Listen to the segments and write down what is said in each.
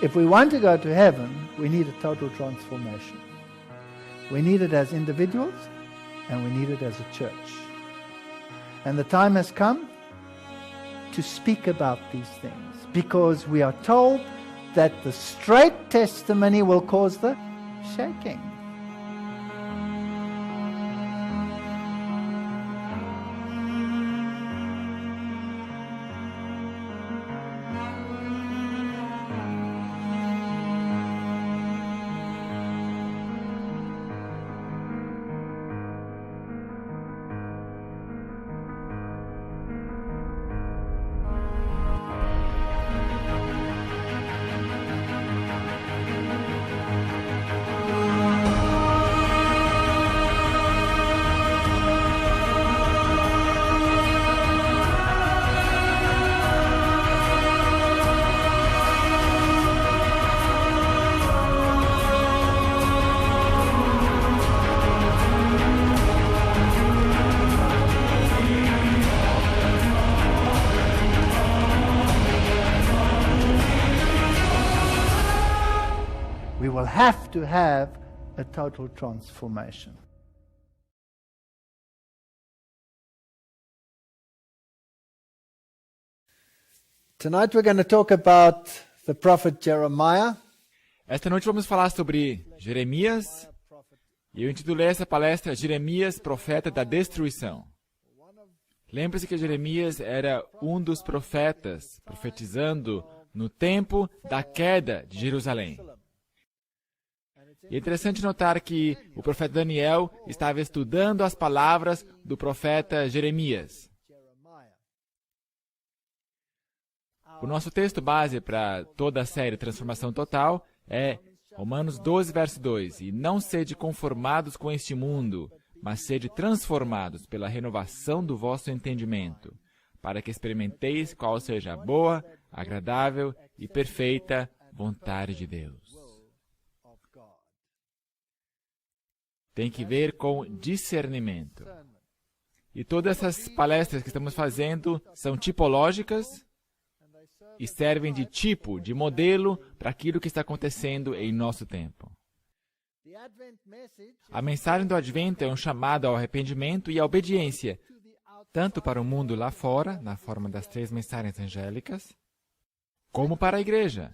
If we want to go to heaven, we need a total transformation. We need it as individuals and we need it as a church. And the time has come to speak about these things, because we are told that the straight testimony will cause the shaking. We will have to have a total transformation. Tonight we're going to talk about the prophet Jeremiah. Esta noite vamos falar sobre Jeremias, e eu intitulei essa palestra Jeremias, Profeta da Destruição. Lembre-se que Jeremias era um dos profetas, profetizando no tempo da queda de Jerusalém. E é interessante notar que o profeta Daniel estava estudando as palavras do profeta Jeremias. O nosso texto base para toda a série Transformação Total é Romanos 12, verso 2. E não sede conformados com este mundo, mas sede transformados pela renovação do vosso entendimento, para que experimenteis qual seja a boa, agradável e perfeita vontade de Deus. Tem que ver com discernimento. E todas essas palestras que estamos fazendo são tipológicas e servem de tipo, de modelo para aquilo que está acontecendo em nosso tempo. A mensagem do Advento é um chamado ao arrependimento e à obediência, tanto para o mundo lá fora, na forma das 3 mensagens angélicas, como para a igreja.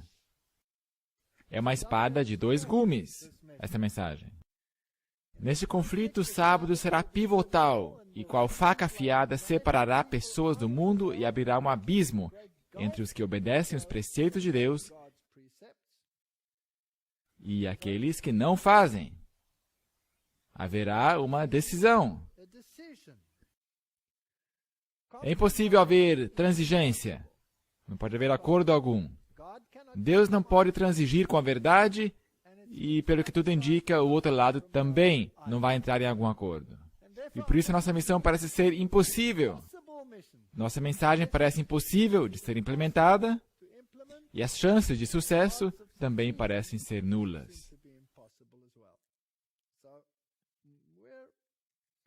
É uma espada de 2 gumes, essa mensagem. Neste conflito, o sábado será pivotal, e qual faca afiada separará pessoas do mundo e abrirá um abismo entre os que obedecem os preceitos de Deus e aqueles que não fazem. Haverá uma decisão. É impossível haver transigência. Não pode haver acordo algum. Deus não pode transigir com a verdade e, pelo que tudo indica, o outro lado também não vai entrar em algum acordo. E por isso nossa missão parece ser impossível. Nossa mensagem parece impossível de ser implementada e as chances de sucesso também parecem ser nulas.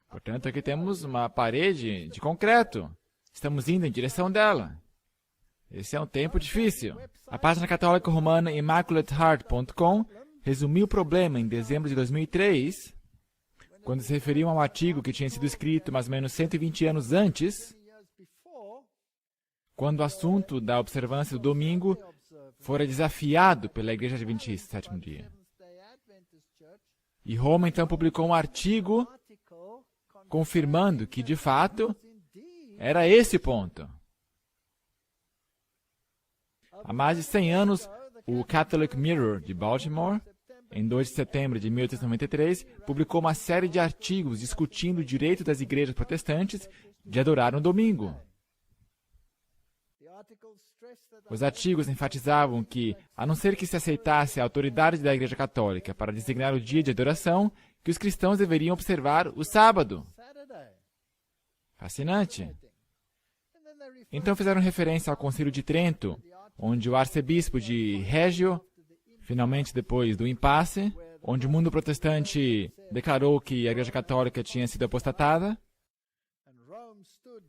Portanto, aqui temos uma parede de concreto. Estamos indo em direção dela. Esse é um tempo difícil. A página católica romana immaculateheart.com resumiu o problema em dezembro de 2003, quando se referiam a um artigo que tinha sido escrito mais ou menos 120 anos antes, quando o assunto da observância do domingo fora desafiado pela Igreja Adventista, sétimo dia. E Roma então publicou um artigo confirmando que, de fato, era esse o ponto. Há mais de 100 anos, o Catholic Mirror de Baltimore, em 2 de setembro de 1893, publicou uma série de artigos discutindo o direito das igrejas protestantes de adorar no domingo. Os artigos enfatizavam que, a não ser que se aceitasse a autoridade da Igreja Católica para designar o dia de adoração, que os cristãos deveriam observar o sábado. Fascinante. Então fizeram referência ao Concílio de Trento, onde o arcebispo de Reggio, finalmente depois do impasse, onde o mundo protestante declarou que a Igreja Católica tinha sido apostatada,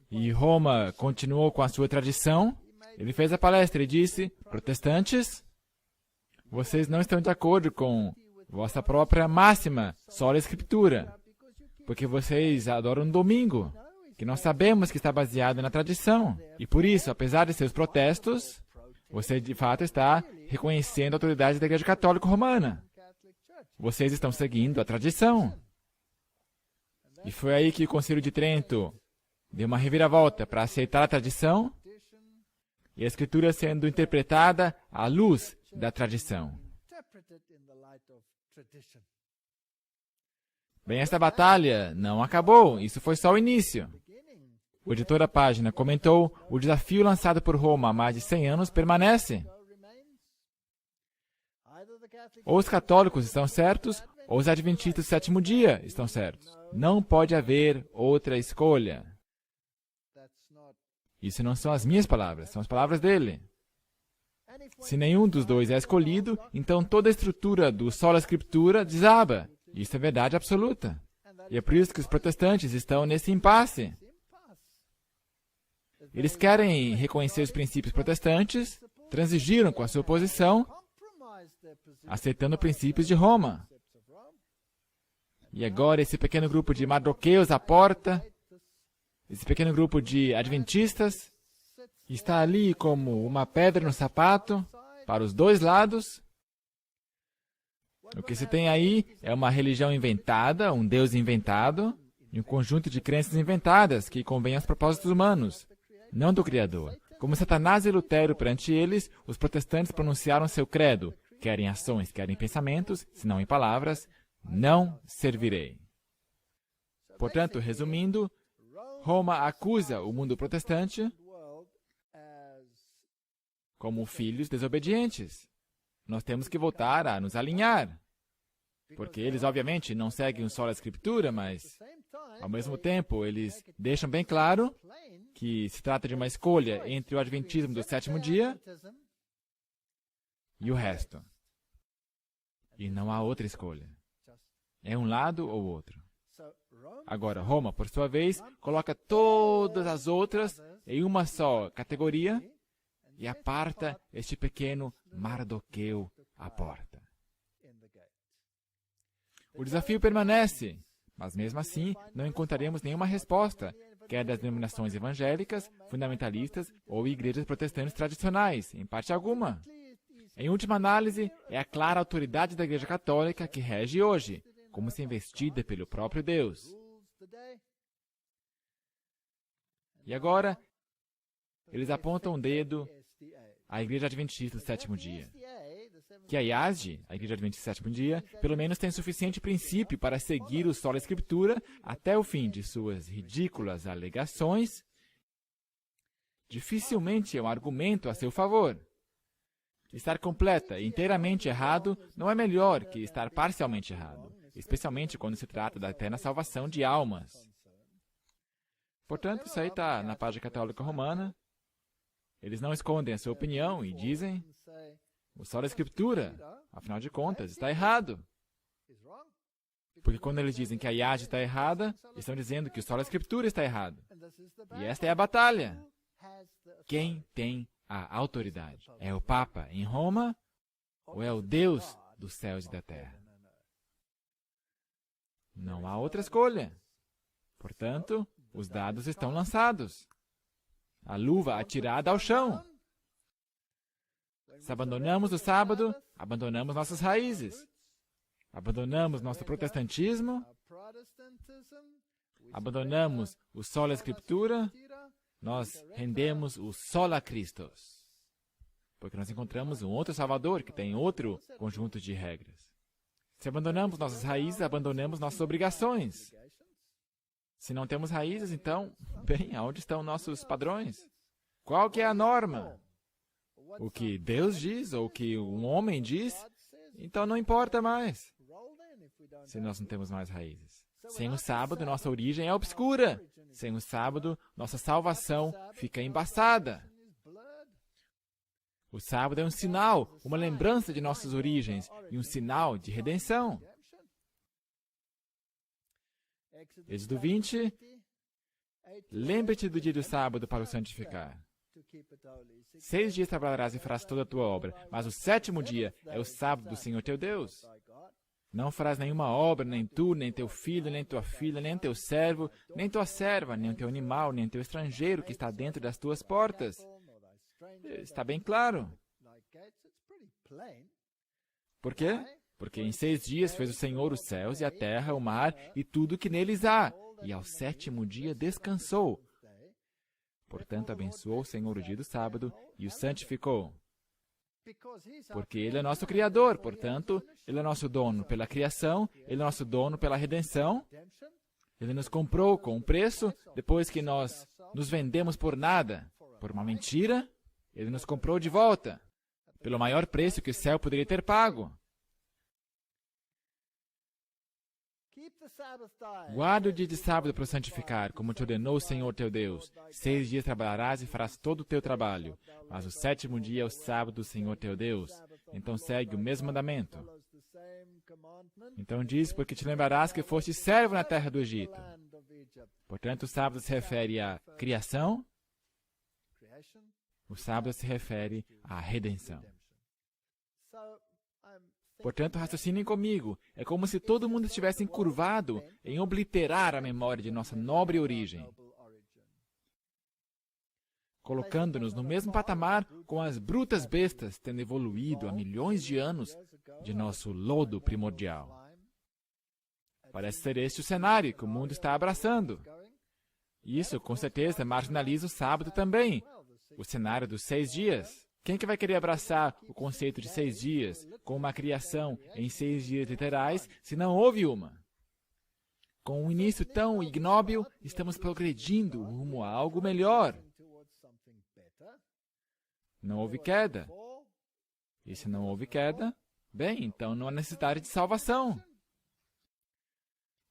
e Roma continuou com a sua tradição, ele fez a palestra e disse: protestantes, Vocês não estão de acordo com vossa própria máxima, sola escritura, porque vocês adoram domingo, que nós sabemos que está baseado na tradição. E por isso, apesar de seus protestos, você de fato está reconhecendo a autoridade da Igreja Católica Romana. Vocês estão seguindo a tradição. E foi aí que o Concílio de Trento deu uma reviravolta para aceitar a tradição e a Escritura sendo interpretada à luz da tradição. Bem, esta batalha não acabou, isso foi só o início. O editor da página comentou: o desafio lançado por Roma há mais de 100 anos permanece. Ou os católicos estão certos, ou os adventistas do sétimo dia estão certos. Não pode haver outra escolha. Isso não são as minhas palavras, são as palavras dele. Se nenhum dos dois é escolhido, então toda a estrutura do sola escritura desaba. Isso é verdade absoluta. E é por isso que os protestantes estão nesse impasse. Eles querem reconhecer os princípios protestantes, transigiram com a sua posição, aceitando princípios de Roma. E agora esse pequeno grupo de mardoqueus à porta, esse pequeno grupo de adventistas, está ali como uma pedra no sapato, para os dois lados. O que se tem aí é uma religião inventada, um Deus inventado, e um conjunto de crenças inventadas que convêm aos propósitos humanos, não do Criador. Como Satanás e Lutero perante eles, os protestantes pronunciaram seu credo: quer em ações, quer em pensamentos, se não em palavras, não servirei. Portanto, resumindo, Roma acusa o mundo protestante como filhos desobedientes. Nós temos que voltar a nos alinhar, porque eles, obviamente, não seguem o sola escritura, mas, ao mesmo tempo, eles deixam bem claro que se trata de uma escolha entre o adventismo do sétimo dia e o resto. E não há outra escolha. É um lado ou outro. Agora, Roma, por sua vez, coloca todas as outras em uma só categoria e aparta este pequeno Mardoqueu à porta. O desafio permanece, mas mesmo assim não encontraremos nenhuma resposta, quer das denominações evangélicas, fundamentalistas ou igrejas protestantes tradicionais, em parte alguma. Em última análise, é a clara autoridade da Igreja Católica que rege hoje, como se investida pelo próprio Deus. E agora, eles apontam o dedo à Igreja Adventista do sétimo dia. Que a IASD, a Igreja Adventista do sétimo dia, pelo menos tem suficiente princípio para seguir o sola escritura até o fim de suas ridículas alegações, dificilmente é um argumento a seu favor. Estar completa e inteiramente errado não é melhor que estar parcialmente errado, especialmente quando se trata da eterna salvação de almas. Portanto, isso aí está na página católica romana. Eles não escondem a sua opinião e dizem: o sola escritura, afinal de contas, está errado. Porque quando eles dizem que a IAD está errada, estão dizendo que o sola escritura está errado. E esta é a batalha. Quem tem a autoridade? É o Papa em Roma ou é o Deus dos céus e da terra? Não há outra escolha. Portanto, os dados estão lançados. A luva atirada ao chão. Se abandonamos o sábado, abandonamos nossas raízes. Abandonamos nosso protestantismo. Abandonamos o sola escritura. Nós rendemos o sola Christus. Porque nós encontramos um outro Salvador que tem outro conjunto de regras. Se abandonamos nossas raízes, abandonamos nossas obrigações. Se não temos raízes, então, bem, aonde estão nossos padrões? Qual que é a norma? O que Deus diz ou o que um homem diz? Então não importa mais, se nós não temos mais raízes. Sem o sábado, nossa origem é obscura. Sem o sábado, nossa salvação fica embaçada. O sábado é um sinal, uma lembrança de nossas origens e um sinal de redenção. Êxodo 20, lembre-te do dia do sábado para o santificar. 6 dias trabalharás e farás toda a tua obra, mas o 7º dia é o sábado do Senhor teu Deus. Não farás nenhuma obra, nem tu, nem teu filho, nem tua filha, nem teu servo, nem tua serva, nem o teu animal, nem teu estrangeiro que está dentro das tuas portas. Está bem claro. Por quê? Porque em 6 dias fez o Senhor os céus e a terra, o mar e tudo que neles há, e ao 7º dia descansou. Portanto, abençoou o Senhor o dia do sábado e o santificou. Porque Ele é nosso Criador, portanto, Ele é nosso dono pela criação, Ele é nosso dono pela redenção. Ele nos comprou com um preço, depois que nós nos vendemos por nada, por uma mentira, Ele nos comprou de volta, pelo maior preço que o céu poderia ter pago. Guarda o dia de sábado para o santificar, como te ordenou o Senhor teu Deus. 6 dias trabalharás e farás todo o teu trabalho, mas o 7º dia é o sábado do Senhor teu Deus. Então segue o mesmo mandamento. Então diz, porque te lembrarás que foste servo na terra do Egito. Portanto, o sábado se refere à criação, o sábado se refere à redenção. Portanto, raciocinem comigo. É como se todo mundo estivesse encurvado em obliterar a memória de nossa nobre origem, colocando-nos no mesmo patamar com as brutas bestas, tendo evoluído há milhões de anos de nosso lodo primordial. Parece ser este o cenário que o mundo está abraçando. Isso, com certeza, marginaliza o sábado também, o cenário dos 6 dias. Quem que vai querer abraçar o conceito de 6 dias, com uma criação em 6 dias literais, se não houve uma? Com um início tão ignóbil, estamos progredindo rumo a algo melhor. Não houve queda. E se não houve queda, bem, então não há necessidade de salvação.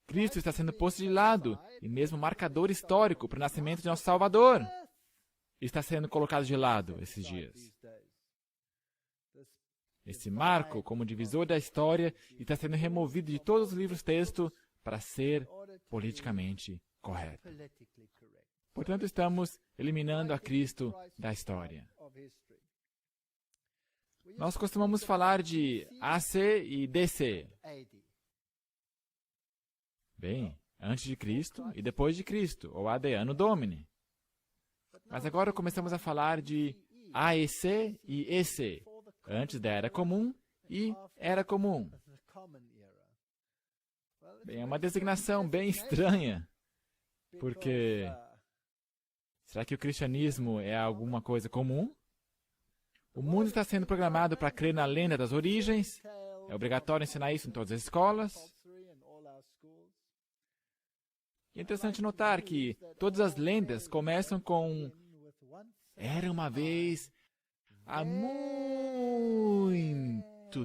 Cristo está sendo posto de lado, e mesmo marcador histórico para o nascimento de nosso Salvador está sendo colocado de lado esses dias. Esse marco, como divisor da história, está sendo removido de todos os livros-texto para ser politicamente correto. Portanto, estamos eliminando a Cristo da história. Nós costumamos falar de AC e DC. Bem, antes de Cristo e depois de Cristo, ou AD, Anno Domini. Mas agora começamos a falar de AEC e EC, antes da Era Comum e Era Comum. Bem, é uma designação bem estranha, porque será que o cristianismo é alguma coisa comum? O mundo está sendo programado para crer na lenda das origens, é obrigatório ensinar isso em todas as escolas. É interessante notar que todas as lendas começam com "era uma vez, há muito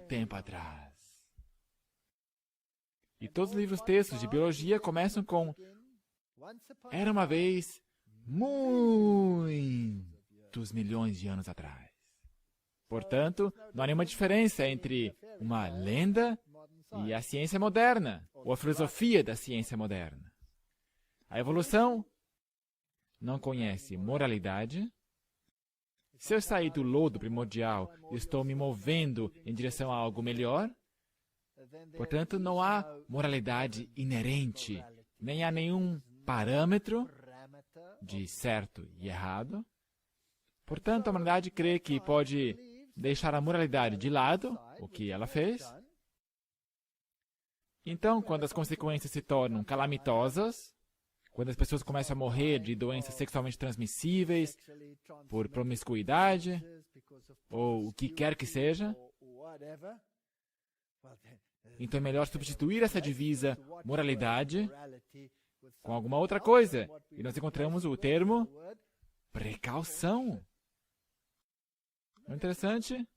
tempo atrás". E todos os livros-textos de biologia começam com "era uma vez, muitos milhões de anos atrás". Portanto, não há nenhuma diferença entre uma lenda e a ciência moderna, ou a filosofia da ciência moderna. A evolução não conhece moralidade. Se eu sair do lodo primordial e estou me movendo em direção a algo melhor, portanto, não há moralidade inerente, nem há nenhum parâmetro de certo e errado. Portanto, a humanidade crê que pode deixar a moralidade de lado, o que ela fez. Então, quando as consequências se tornam calamitosas, quando as pessoas começam a morrer de doenças sexualmente transmissíveis, por promiscuidade, ou o que quer que seja, então é melhor substituir essa divisa moralidade com alguma outra coisa. E nós encontramos o termo precaução. Não é interessante?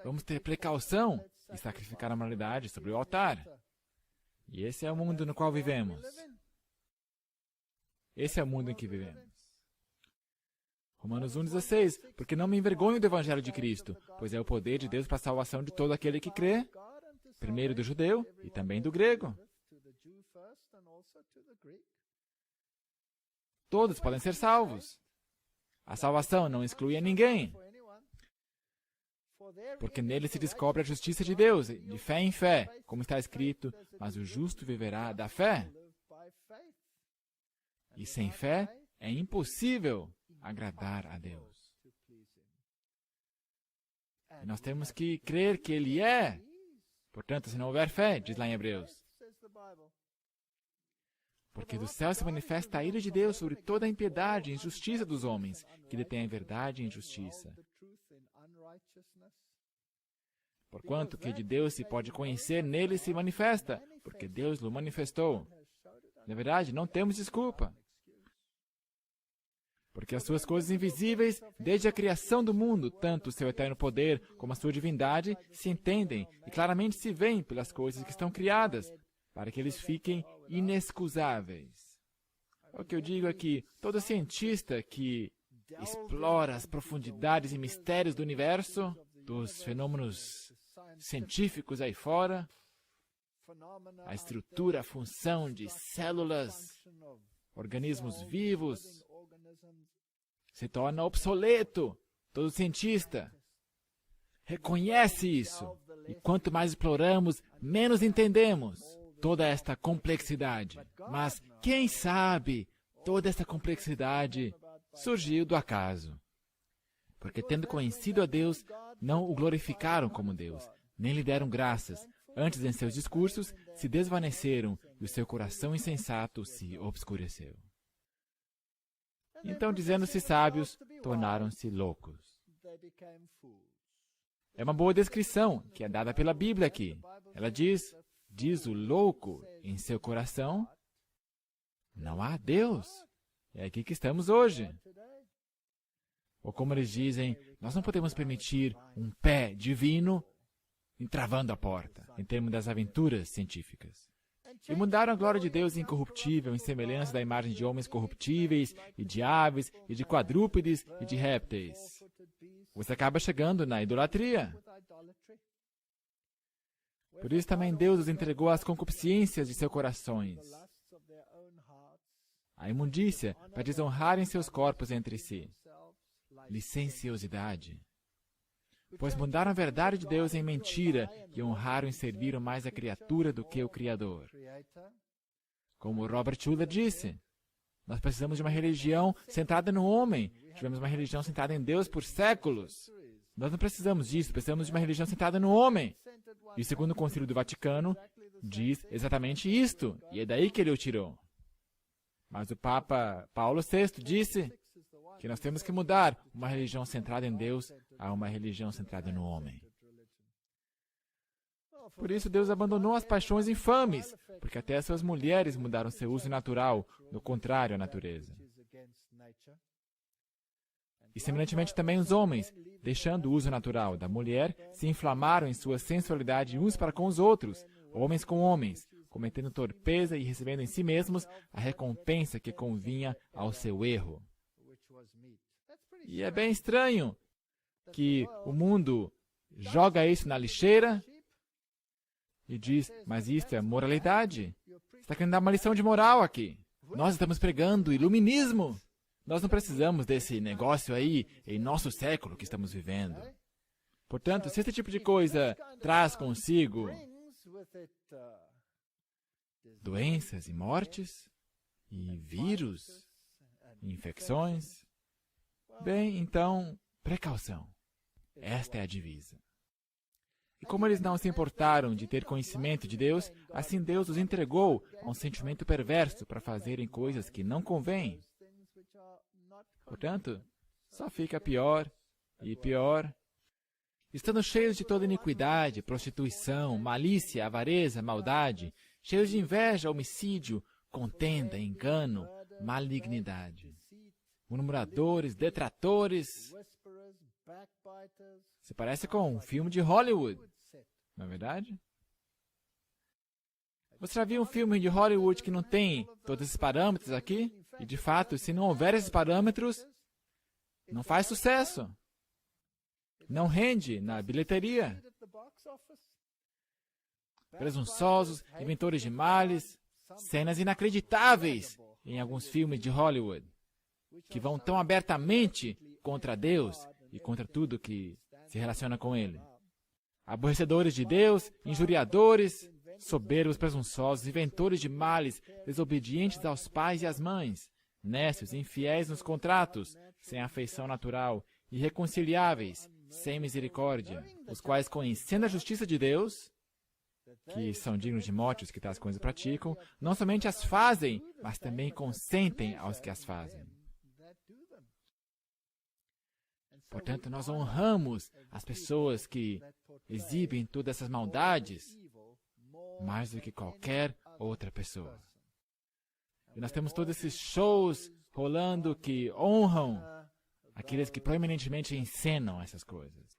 Vamos ter precaução e sacrificar a moralidade sobre o altar. E esse é o mundo no qual vivemos. Esse é o mundo em que vivemos. Romanos 1,16. Porque não me envergonho do Evangelho de Cristo, pois é o poder de Deus para a salvação de todo aquele que crê, primeiro do judeu e também do grego. Todos podem ser salvos. A salvação não exclui a ninguém, porque nele se descobre a justiça de Deus, de fé em fé, como está escrito, mas o justo viverá da fé. E sem fé é impossível agradar a Deus. E nós temos que crer que Ele é. Portanto, se não houver fé, diz lá em Hebreus, porque do céu se manifesta a ira de Deus sobre toda a impiedade e injustiça dos homens, que detêm a verdade e injustiça. Porquanto que de Deus se pode conhecer, nele se manifesta, porque Deus o manifestou. Na verdade, não temos desculpa. Porque as suas coisas invisíveis, desde a criação do mundo, tanto o seu eterno poder como a sua divindade, se entendem e claramente se veem pelas coisas que estão criadas, para que eles fiquem inexcusáveis. O que eu digo é que todo cientista que explora as profundidades e mistérios do universo, dos fenômenos científicos aí fora, a estrutura, a função de células, organismos vivos, se torna obsoleto. Todo cientista reconhece isso. E quanto mais exploramos, menos entendemos toda esta complexidade. Mas, quem sabe, toda essa complexidade surgiu do acaso. Porque, tendo conhecido a Deus, não o glorificaram como Deus, nem lhe deram graças. Antes, em seus discursos, se desvaneceram e o seu coração insensato se obscureceu. Então, dizendo-se sábios, tornaram-se loucos. É uma boa descrição que é dada pela Bíblia aqui. Ela diz o louco em seu coração, não há Deus. É aqui que estamos hoje. Ou como eles dizem, nós não podemos permitir um pé divino entravando a porta, em termos das aventuras científicas. E mudaram a glória de Deus incorruptível em semelhança da imagem de homens corruptíveis, e de aves, e de quadrúpedes, e de répteis. Você acaba chegando na idolatria. Por isso também Deus os entregou às concupiscências de seus corações, a imundícia, para desonrarem seus corpos entre si. Licenciosidade. Pois mudaram a verdade de Deus em mentira e honraram e serviram mais a criatura do que o Criador. Como Robert Schuller disse, nós precisamos de uma religião centrada no homem. Tivemos uma religião centrada em Deus por séculos. Nós não precisamos disso, precisamos de uma religião centrada no homem. E o Segundo Concílio do Vaticano diz exatamente isto, e é daí que ele o tirou. Mas o Papa Paulo VI disse que nós temos que mudar uma religião centrada em Deus a uma religião centrada no homem. Por isso Deus abandonou as paixões infames, porque até as suas mulheres mudaram seu uso natural, no contrário à natureza. E semelhantemente também os homens, deixando o uso natural da mulher, se inflamaram em sua sensualidade uns para com os outros, homens com homens, cometendo torpeza e recebendo em si mesmos a recompensa que convinha ao seu erro. E é bem estranho que o mundo joga isso na lixeira e diz, mas isto é moralidade. Você está querendo dar uma lição de moral aqui. Nós estamos pregando iluminismo. Nós não precisamos desse negócio aí em nosso século que estamos vivendo. Portanto, se esse tipo de coisa traz consigo doenças e mortes, e vírus, e infecções, bem, então, precaução. Esta é a divisa. E como eles não se importaram de ter conhecimento de Deus, assim Deus os entregou a um sentimento perverso para fazerem coisas que não convêm. Portanto, só fica pior e pior. Estando cheios de toda iniquidade, prostituição, malícia, avareza, maldade, cheios de inveja, homicídio, contenda, engano, malignidade. Murmuradores, detratores. Se parece com um filme de Hollywood, não é verdade? Você já viu um filme de Hollywood que não tem todos esses parâmetros aqui? E, de fato, se não houver esses parâmetros, não faz sucesso. Não rende na bilheteria. Presunçosos, inventores de males, cenas inacreditáveis em alguns filmes de Hollywood. que vão tão abertamente contra Deus e contra tudo que se relaciona com Ele. Aborrecedores de Deus, injuriadores, soberbos, presunçosos, inventores de males, desobedientes aos pais e às mães, nécios, infiéis nos contratos, sem afeição natural, irreconciliáveis, sem misericórdia, os quais, conhecendo a justiça de Deus, que são dignos de morte os que tais coisas praticam, não somente as fazem, mas também consentem aos que as fazem. Portanto, nós honramos as pessoas que exibem todas essas maldades mais do que qualquer outra pessoa. E nós temos todos esses shows rolando que honram aqueles que proeminentemente encenam essas coisas.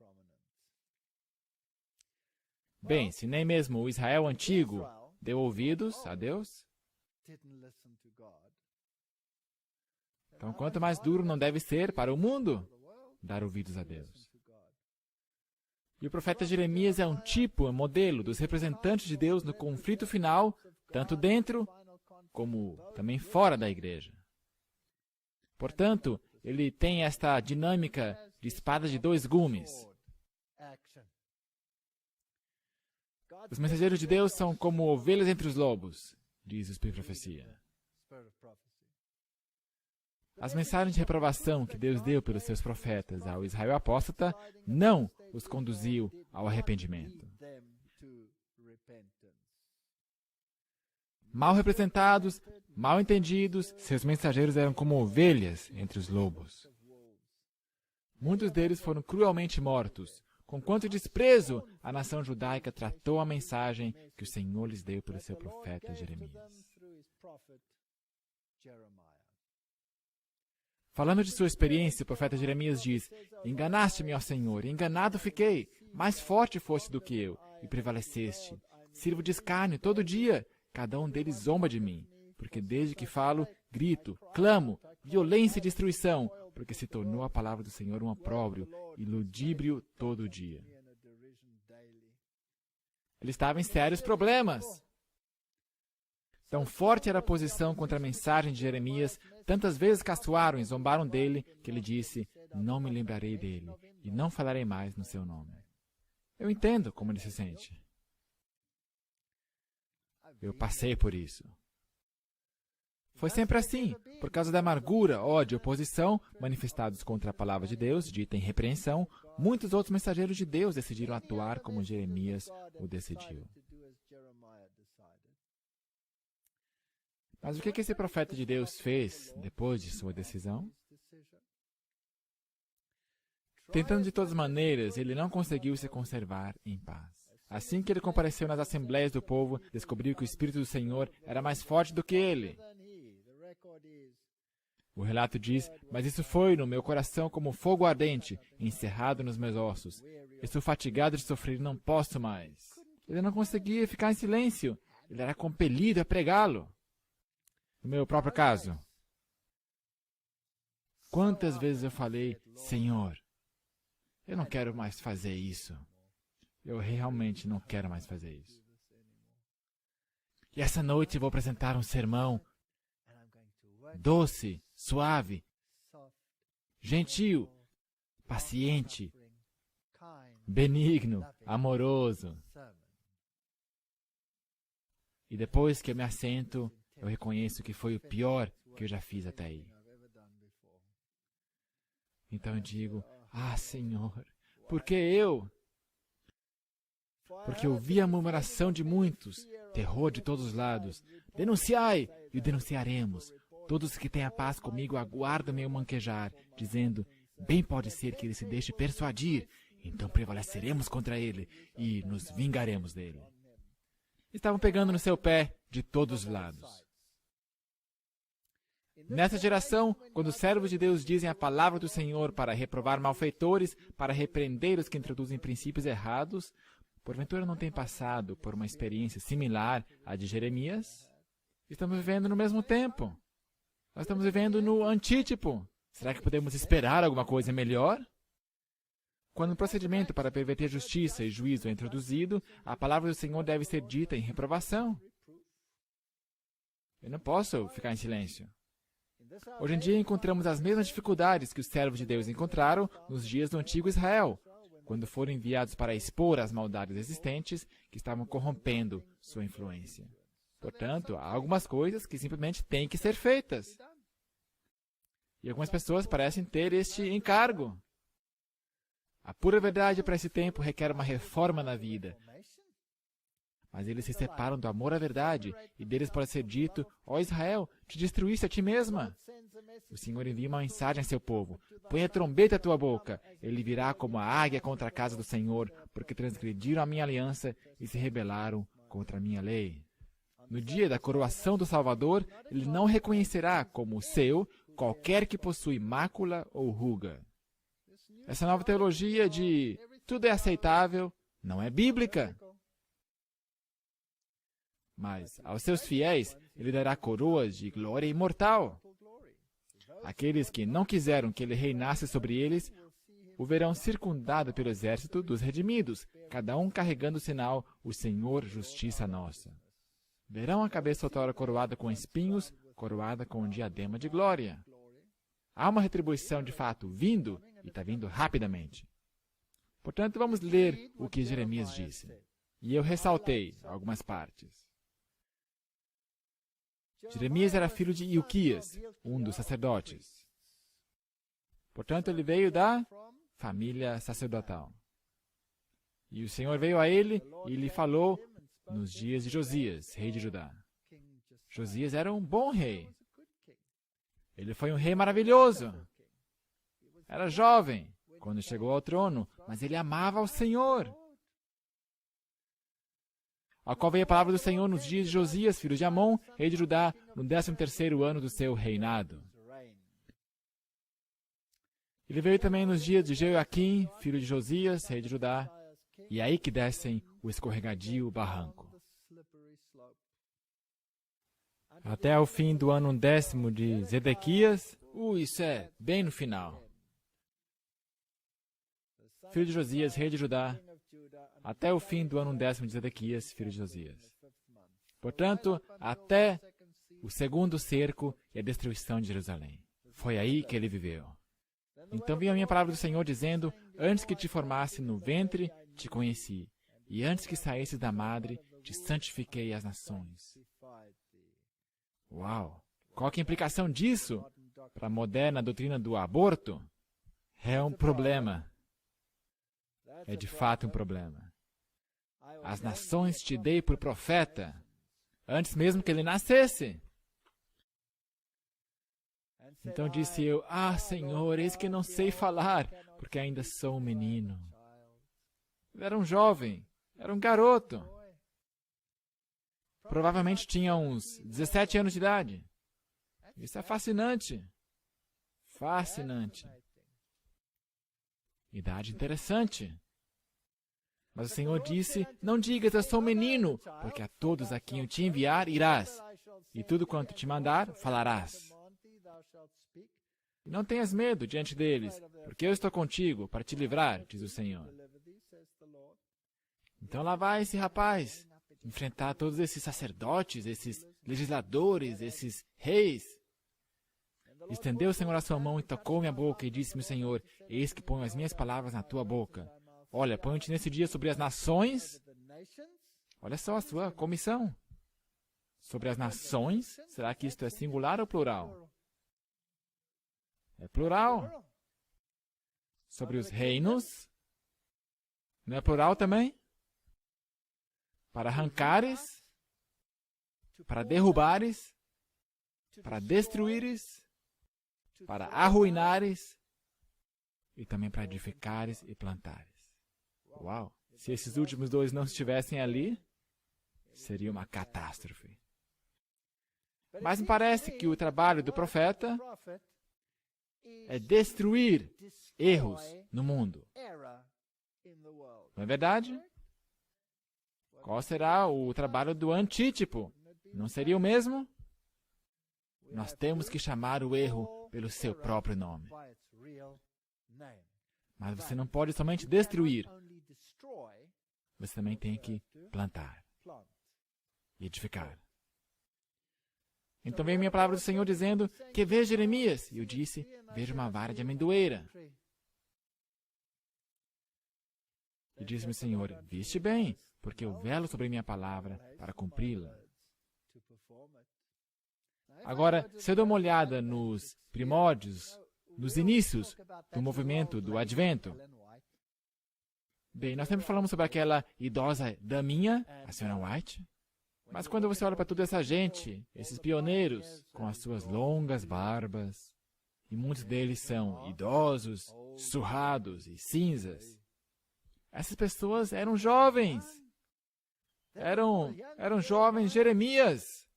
Bem, se nem mesmo o Israel antigo deu ouvidos a Deus, então quanto mais duro não deve ser para o mundo dar ouvidos a Deus. E o profeta Jeremias é um tipo, um modelo dos representantes de Deus no conflito final, tanto dentro como também fora da igreja. Portanto, ele tem esta dinâmica de espada de dois gumes. Os mensageiros de Deus são como ovelhas entre os lobos, diz o Espírito de Profecia. As mensagens de reprovação que Deus deu pelos seus profetas ao Israel apóstata não os conduziu ao arrependimento. Mal representados, mal entendidos, seus mensageiros eram como ovelhas entre os lobos. Muitos deles foram cruelmente mortos, com quanto desprezo a nação judaica tratou a mensagem que o Senhor lhes deu pelo seu profeta Jeremias. Falando de sua experiência, o profeta Jeremias diz: enganaste-me, ó Senhor, enganado fiquei, mais forte foste do que eu, e prevaleceste. Sirvo de escárnio todo dia, cada um deles zomba de mim, porque desde que falo, grito, clamo, violência e destruição, porque se tornou a palavra do Senhor um opróbrio e ludíbrio todo dia. Ele estava em sérios problemas. Tão forte era a posição contra a mensagem de Jeremias, tantas vezes caçoaram e zombaram dele, que ele disse: não me lembrarei dele, e não falarei mais no seu nome. Eu entendo como ele se sente. Eu passei por isso. Foi sempre assim, por causa da amargura, ódio e oposição manifestados contra a palavra de Deus, dita em repreensão, muitos outros mensageiros de Deus decidiram atuar como Jeremias o decidiu. Mas o que esse profeta de Deus fez depois de sua decisão? Tentando de todas as maneiras, ele não conseguiu se conservar em paz. Assim que ele compareceu nas assembleias do povo, descobriu que o Espírito do Senhor era mais forte do que ele. O relato diz: mas isso foi no meu coração como fogo ardente, encerrado nos meus ossos. Estou fatigado de sofrer e não posso mais. Ele não conseguia ficar em silêncio. Ele era compelido a pregá-lo. No meu próprio caso, quantas vezes eu falei: Senhor, eu não quero mais fazer isso. Eu realmente não quero mais fazer isso. E essa noite eu vou apresentar um sermão doce, suave, gentil, paciente, benigno, amoroso. E depois que eu me assento, eu reconheço que foi o pior que eu já fiz até aí. Então eu digo: ah, Senhor, por que eu? Porque eu vi a murmuração de muitos, terror de todos os lados. Denunciai, e o denunciaremos. Todos que têm a paz comigo aguardam meu manquejar, dizendo: bem pode ser que ele se deixe persuadir, então prevaleceremos contra ele e nos vingaremos dele. Estavam pegando no seu pé de todos os lados. Nessa geração, quando os servos de Deus dizem a palavra do Senhor para reprovar malfeitores, para repreender os que introduzem princípios errados, porventura não tem passado por uma experiência similar à de Jeremias? Estamos vivendo no mesmo tempo. Nós estamos vivendo no antítipo. Será que podemos esperar alguma coisa melhor? Quando um procedimento para perverter justiça e juízo é introduzido, a palavra do Senhor deve ser dita em reprovação. Eu não posso ficar em silêncio. Hoje em dia encontramos as mesmas dificuldades que os servos de Deus encontraram nos dias do antigo Israel, quando foram enviados para expor as maldades existentes que estavam corrompendo sua influência. Portanto, há algumas coisas que simplesmente têm que ser feitas. E algumas pessoas parecem ter este encargo. A pura verdade para esse tempo requer uma reforma na vida. Mas eles se separam do amor à verdade, e deles pode ser dito: ó Israel, te destruíste a ti mesma. O Senhor envia uma mensagem a seu povo: põe a trombeta à tua boca, ele virá como a águia contra a casa do Senhor, porque transgrediram a minha aliança e se rebelaram contra a minha lei. No dia da coroação do Salvador, ele não reconhecerá como seu qualquer que possui mácula ou ruga. Essa nova teologia de tudo é aceitável não é bíblica. Mas aos seus fiéis ele dará coroas de glória imortal. Aqueles que não quiseram que ele reinasse sobre eles o verão circundado pelo exército dos redimidos, cada um carregando o sinal: o Senhor, justiça nossa. Verão a cabeça outrora coroada com espinhos, coroada com um diadema de glória. Há uma retribuição de fato vindo, e está vindo rapidamente. Portanto, vamos ler o que Jeremias disse. E eu ressaltei algumas partes. Jeremias era filho de Ilquias, um dos sacerdotes. Portanto, ele veio da família sacerdotal. E o Senhor veio a ele e lhe falou nos dias de Josias, rei de Judá. Josias era um bom rei. Ele foi um rei maravilhoso. Era jovem quando chegou ao trono, mas ele amava ao Senhor. Ao qual veio a palavra do Senhor nos dias de Josias, filho de Amon, rei de Judá, no 13º ano do seu reinado. Ele veio também nos dias de Jeoaquim, filho de Josias, rei de Judá, e é aí que descem o escorregadio barranco. Até o fim do ano 10º de Zedequias, isso é bem no final. Filho de Josias, rei de Judá, até o fim do ano 10º de Zedequias, filho de Josias. Portanto, até o segundo cerco e a destruição de Jerusalém. Foi aí que ele viveu. Então veio a minha palavra do Senhor dizendo: antes que te formasse no ventre, te conheci, e antes que saísses da madre, te santifiquei às nações. Uau! Qual que é a implicação disso para a moderna doutrina do aborto? É um problema. É de fato um problema. As nações te dei por profeta, antes mesmo que ele nascesse. Então disse eu: Senhor, eis que não sei falar, porque ainda sou um menino. Ele era um jovem, era um garoto. Provavelmente tinha uns 17 anos de idade. Isso é fascinante. Fascinante. Idade interessante. Mas o Senhor disse: não digas, eu sou um menino, porque a todos a quem eu te enviar irás, e tudo quanto te mandar, falarás. E não tenhas medo diante deles, porque eu estou contigo para te livrar, diz o Senhor. Então lá vai esse rapaz enfrentar todos esses sacerdotes, esses legisladores, esses reis. Estendeu o Senhor a sua mão e tocou minha boca, e disse-me o Senhor: eis que ponho as minhas palavras na tua boca. Olha, ponho-te nesse dia sobre as nações. Olha só a sua comissão. Sobre as nações, será que isto é singular ou plural? É plural. Sobre os reinos, não é plural também? Para arrancares, para derrubares, para destruíres, para arruinares e também para edificares e plantares. Uau! Se esses últimos dois não estivessem ali, seria uma catástrofe. Mas me parece que o trabalho do profeta é destruir erros no mundo. Não é verdade? Qual será o trabalho do antítipo? Não seria o mesmo? Nós temos que chamar o erro pelo seu próprio nome. Mas você não pode somente destruir. Você também tem que plantar e edificar. Então veio a minha palavra do Senhor dizendo, que vês, Jeremias? E eu disse, vejo uma vara de amendoeira. E disse-me o Senhor, viste bem, porque eu velo sobre minha palavra para cumpri-la. Agora, se eu dou uma olhada nos primórdios, nos inícios do movimento do Advento, bem, nós sempre falamos sobre aquela idosa daminha, a Senhora White, mas quando você olha para toda essa gente, esses pioneiros, com as suas longas barbas, e muitos deles são idosos, surrados e cinzas, essas pessoas eram jovens. Eram jovens Jeremias.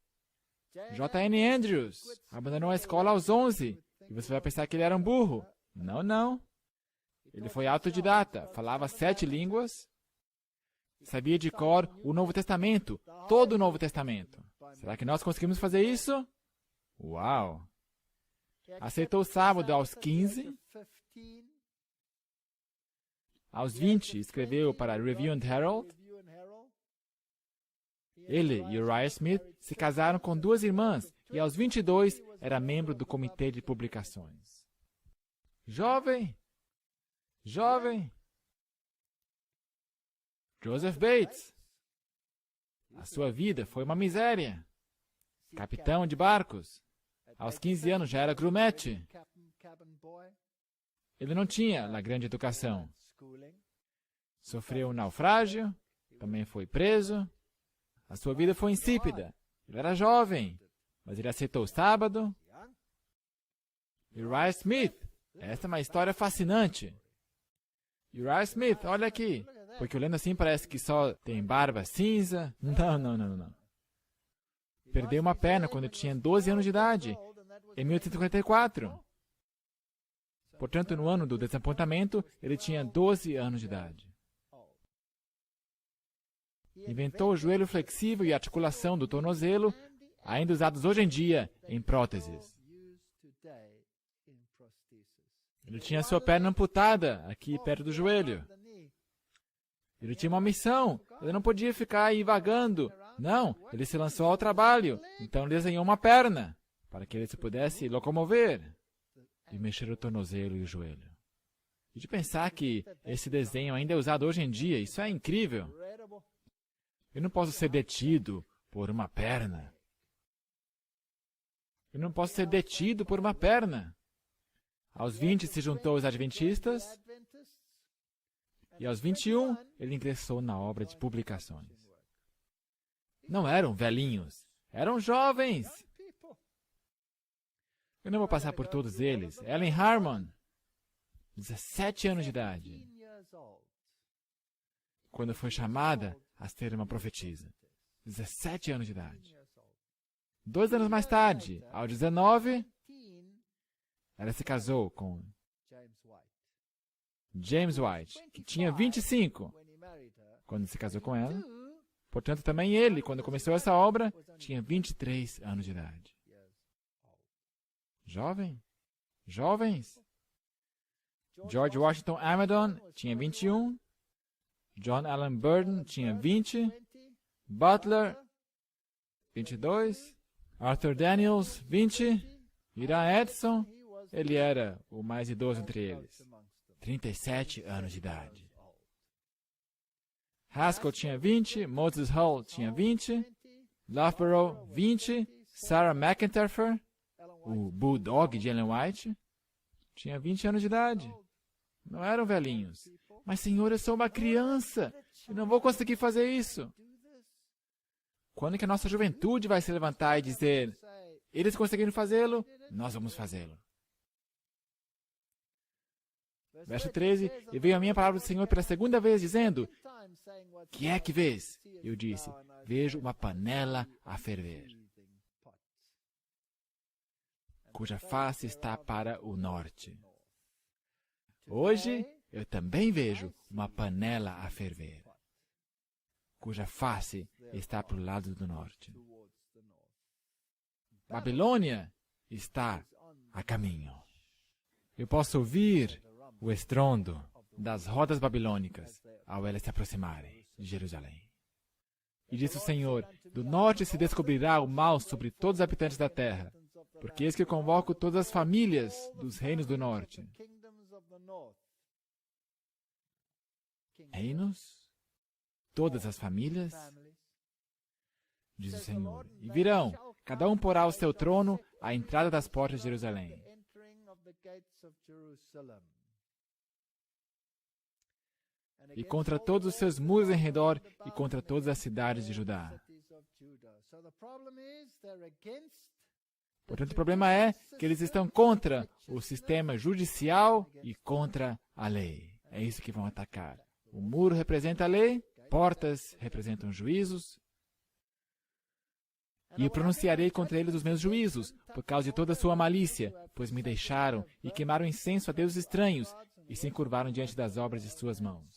J.N. Andrews abandonou a escola aos 11. E você vai pensar que ele era um burro. Não, não. Ele foi autodidata, falava 7 línguas, sabia de cor o Novo Testamento, todo o Novo Testamento. Será que nós conseguimos fazer isso? Uau! Aceitou o sábado aos 15. Aos 20, escreveu para Review and Herald. Ele e Uriah Smith se casaram com 2 irmãs e aos 22 era membro do comitê de publicações. Jovem! Jovem! Joseph Bates. A sua vida foi uma miséria. Capitão de barcos. Aos 15 anos já era grumete. Ele não tinha uma grande educação. Sofreu um naufrágio, também foi preso. A sua vida foi insípida. Ele era jovem, mas ele aceitou o sábado. Uriah Smith. Essa é uma história fascinante. Uriah Smith, olha aqui. Porque olhando assim parece que só tem barba cinza. Não, não, não, não. Perdeu uma perna quando tinha 12 anos de idade, em 1854. Portanto, no ano do desapontamento, ele tinha 12 anos de idade. Inventou o joelho flexível e a articulação do tornozelo, ainda usados hoje em dia em próteses. Ele tinha sua perna amputada aqui perto do joelho. Ele tinha uma missão. Ele não podia ficar aí vagando. Não, ele se lançou ao trabalho. Então ele desenhou uma perna para que ele se pudesse locomover e mexer o tornozelo e o joelho. E de pensar que esse desenho ainda é usado hoje em dia, isso é incrível. Eu não posso ser detido por uma perna. Eu não posso ser detido por uma perna. Aos 20 se juntou aos adventistas. E aos 21 ele ingressou na obra de publicações. Não eram velhinhos, eram jovens. Eu não vou passar por todos eles. Ellen Harmon, 17 anos de idade, quando foi chamada a ser uma profetisa. 17 anos de idade. 2 anos mais tarde, aos 19, ela se casou com James White, que tinha 25 quando se casou com ela. Portanto, também ele, quando começou essa obra, tinha 23 anos de idade. Jovem? Jovens? George Washington Amadon tinha 21. John Allen Burden tinha 20. Butler, 22. Arthur Daniels, 20. Ira Edson, ele era o mais idoso entre eles. 37 anos de idade. Haskell tinha 20, Moses Hull tinha 20, Loughborough 20, Sarah McIntyre, o Bulldog de Ellen White, tinha 20 anos de idade. Não eram velhinhos. Mas, Senhor, eu sou uma criança. Eu não vou conseguir fazer isso. Quando que a nossa juventude vai se levantar e dizer, eles conseguiram fazê-lo, nós vamos fazê-lo. Verso 13, e veio a minha palavra do Senhor pela segunda vez, dizendo, que é que vês? Eu disse, vejo uma panela a ferver, cuja face está para o norte. Hoje, eu também vejo uma panela a ferver, cuja face está para o lado do norte. Babilônia está a caminho. Eu posso ouvir o estrondo das rodas babilônicas ao elas se aproximarem de Jerusalém. E disse o Senhor: do norte se descobrirá o mal sobre todos os habitantes da terra, porque eis que eu convoco todas as famílias dos reinos do norte. Reinos? Todas as famílias? Diz o Senhor. E virão, cada um porá o seu trono à entrada das portas de Jerusalém. E contra todos os seus muros em redor e contra todas as cidades de Judá. Portanto, o problema é que eles estão contra o sistema judicial e contra a lei. É isso que vão atacar. O muro representa a lei, portas representam juízos. E eu pronunciarei contra eles os meus juízos, por causa de toda a sua malícia, pois me deixaram e queimaram incenso a deuses estranhos e se encurvaram diante das obras de suas mãos.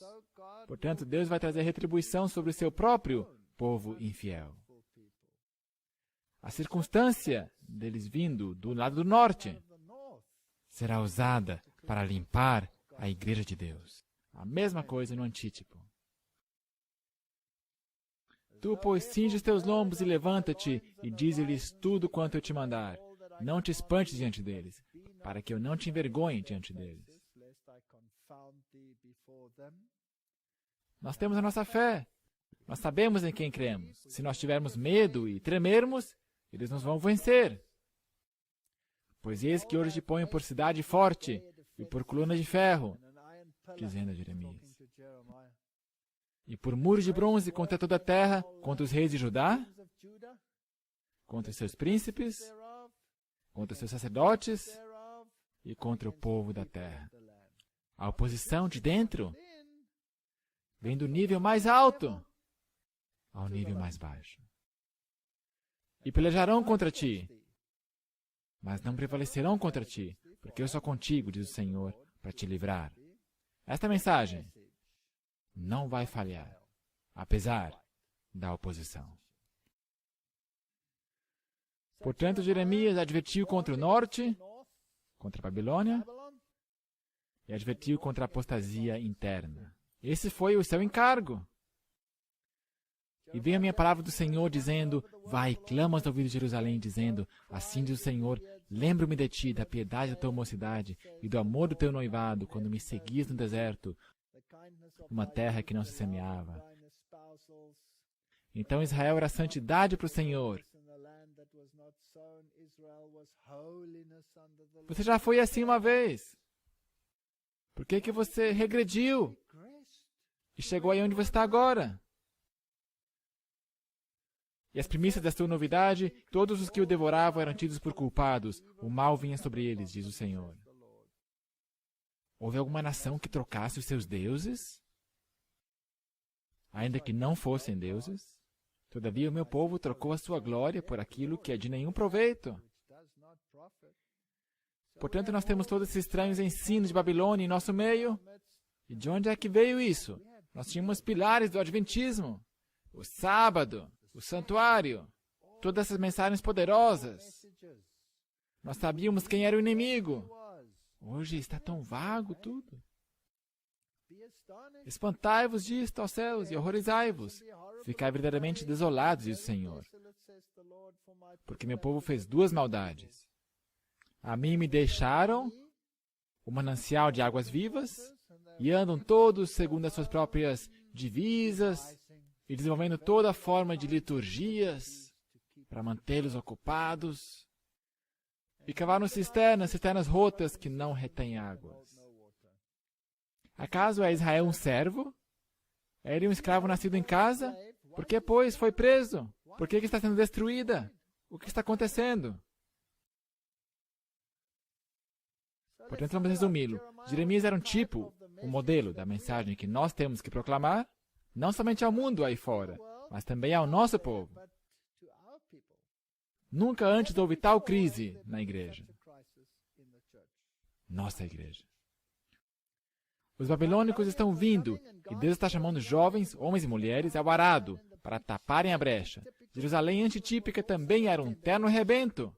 Portanto, Deus vai trazer retribuição sobre o seu próprio povo infiel. A circunstância deles vindo do lado do norte será usada para limpar a igreja de Deus. A mesma coisa no antítipo. Tu, pois, cinge os teus lombos e levanta-te, e dize-lhes tudo quanto eu te mandar. Não te espantes diante deles, para que eu não te envergonhe diante deles. Nós temos a nossa fé. Nós sabemos em quem cremos. Se nós tivermos medo e tremermos, eles nos vão vencer. Pois eis que hoje te ponho por cidade forte e por coluna de ferro, dizendo a Jeremias. E por muros de bronze contra toda a terra, contra os reis de Judá, contra os seus príncipes, contra os seus sacerdotes e contra o povo da terra. A oposição de dentro vem do nível mais alto ao nível mais baixo. E pelejarão contra ti, mas não prevalecerão contra ti, porque eu sou contigo, diz o Senhor, para te livrar. Esta mensagem não vai falhar, apesar da oposição. Portanto, Jeremias advertiu contra o norte, contra a Babilônia, e advertiu contra a apostasia interna. Esse foi o seu encargo. E veio a minha palavra do Senhor, dizendo: vai, clama aos ouvidos de Jerusalém, dizendo: assim diz o Senhor, lembro-me de ti, da piedade da tua mocidade e do amor do teu noivado, quando me seguias no deserto, uma terra que não se semeava. Então Israel era santidade para o Senhor. Você já foi assim uma vez. Por que você regrediu e chegou aí onde você está agora? E as primícias da sua novidade, todos os que o devoravam eram tidos por culpados. O mal vinha sobre eles, diz o Senhor. Houve alguma nação que trocasse os seus deuses? Ainda que não fossem deuses? Todavia o meu povo trocou a sua glória por aquilo que é de nenhum proveito. Portanto, nós temos todos esses estranhos ensinos de Babilônia em nosso meio. E de onde é que veio isso? Nós tínhamos pilares do Adventismo. O sábado, o santuário, todas essas mensagens poderosas. Nós sabíamos quem era o inimigo. Hoje está tão vago tudo. Espantai-vos disto, ó céus, e horrorizai-vos. Ficai verdadeiramente desolados, diz o Senhor. Porque meu povo fez duas maldades. A mim me deixaram o manancial de águas vivas, e andam todos segundo as suas próprias divisas, e desenvolvendo toda forma de liturgias para mantê-los ocupados. E cavaram cisternas rotas que não retêm águas. Acaso é Israel um servo? É ele um escravo nascido em casa? Por que, pois, foi preso? Por que está sendo destruída? O que está acontecendo? Portanto, vamos resumi-lo. Jeremias era um tipo, um modelo da mensagem que nós temos que proclamar, não somente ao mundo aí fora, mas também ao nosso povo. Nunca antes houve tal crise na igreja. Nossa igreja. Os babilônicos estão vindo, e Deus está chamando jovens, homens e mulheres, ao arado, para taparem a brecha. Jerusalém antitípica também era um terno rebento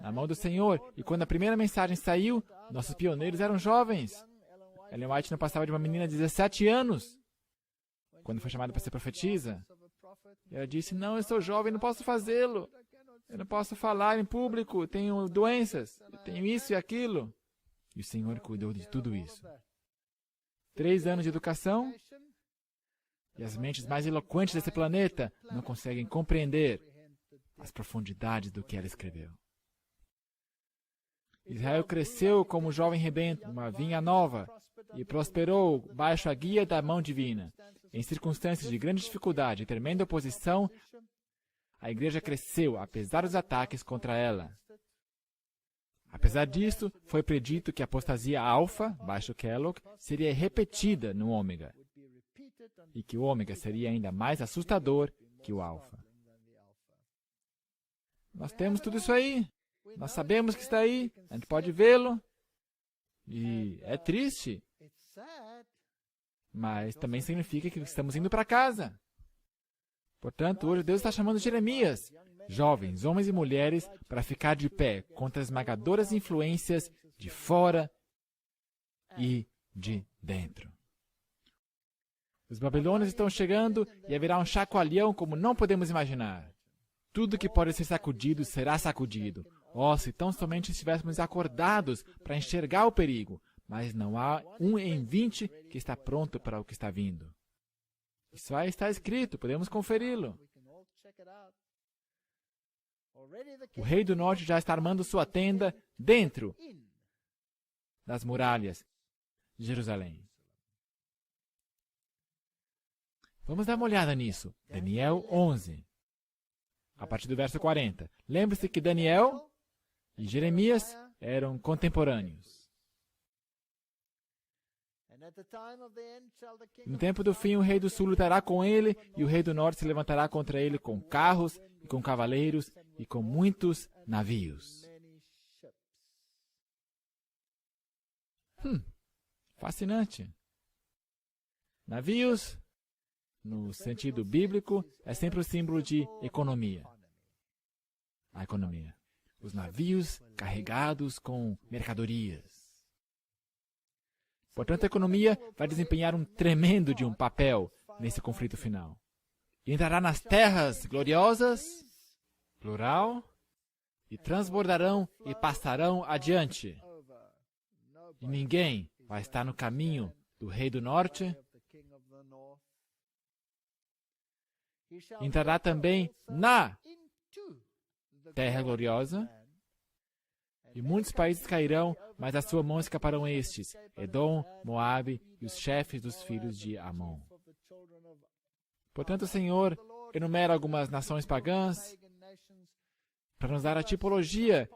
na mão do Senhor, e quando a primeira mensagem saiu, nossos pioneiros eram jovens. Ellen White não passava de uma menina de 17 anos, quando foi chamada para ser profetisa. E ela disse, não, eu sou jovem, não posso fazê-lo. Eu não posso falar em público, tenho doenças, eu tenho isso e aquilo. E o Senhor cuidou de tudo isso. 3 anos de educação, e as mentes mais eloquentes desse planeta não conseguem compreender as profundidades do que ela escreveu. Israel cresceu como jovem rebento, uma vinha nova, e prosperou baixo a guia da mão divina. Em circunstâncias de grande dificuldade e tremenda oposição, a igreja cresceu, apesar dos ataques contra ela. Apesar disso, foi predito que a apostasia alfa, baixo Kellogg, seria repetida no ômega, e que o ômega seria ainda mais assustador que o alfa. Nós temos tudo isso aí. Nós sabemos que está aí. A gente pode vê-lo. E é triste. Mas também significa que estamos indo para casa. Portanto, hoje Deus está chamando Jeremias, jovens, homens e mulheres, para ficar de pé contra as esmagadoras influências de fora e de dentro. Os babilônios estão chegando e haverá um chacoalhão como não podemos imaginar. Tudo que pode ser sacudido será sacudido. Oh, se tão somente estivéssemos acordados para enxergar o perigo, mas não há 1 em 20 que está pronto para o que está vindo. Isso aí está escrito, podemos conferi-lo. O rei do norte já está armando sua tenda dentro das muralhas de Jerusalém. Vamos dar uma olhada nisso. Daniel 11, a partir do verso 40. Lembre-se que Daniel e Jeremias eram contemporâneos. No tempo do fim, o rei do sul lutará com ele, e o rei do norte se levantará contra ele com carros, e com cavaleiros, e com muitos navios. Fascinante. Navios, no sentido bíblico, é sempre o símbolo de economia. A economia. Os navios carregados com mercadorias. Portanto, a economia vai desempenhar um tremendo de um papel nesse conflito final. E entrará nas terras gloriosas, plural, e transbordarão e passarão adiante. E ninguém vai estar no caminho do rei do norte. Entrará também na terra gloriosa. E muitos países cairão, mas da sua mão escaparão estes, Edom, Moabe e os chefes dos filhos de Amon. Portanto, o Senhor enumera algumas nações pagãs para nos dar a tipologia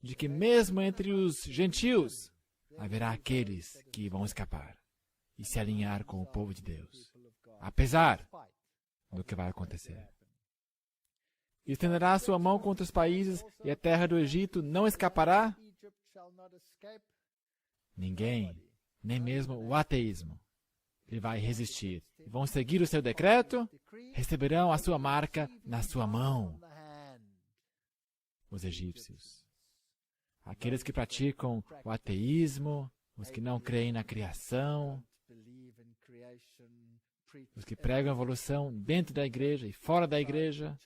de que mesmo entre os gentios haverá aqueles que vão escapar e se alinhar com o povo de Deus, apesar do que vai acontecer. Estenderá a sua mão contra os países, e a terra do Egito não escapará? Ninguém, nem mesmo o ateísmo, lhe vai resistir. Vão seguir o seu decreto, receberão a sua marca na sua mão. Os egípcios. Aqueles que praticam o ateísmo, os que não creem na criação, os que pregam a evolução dentro da igreja e fora da igreja,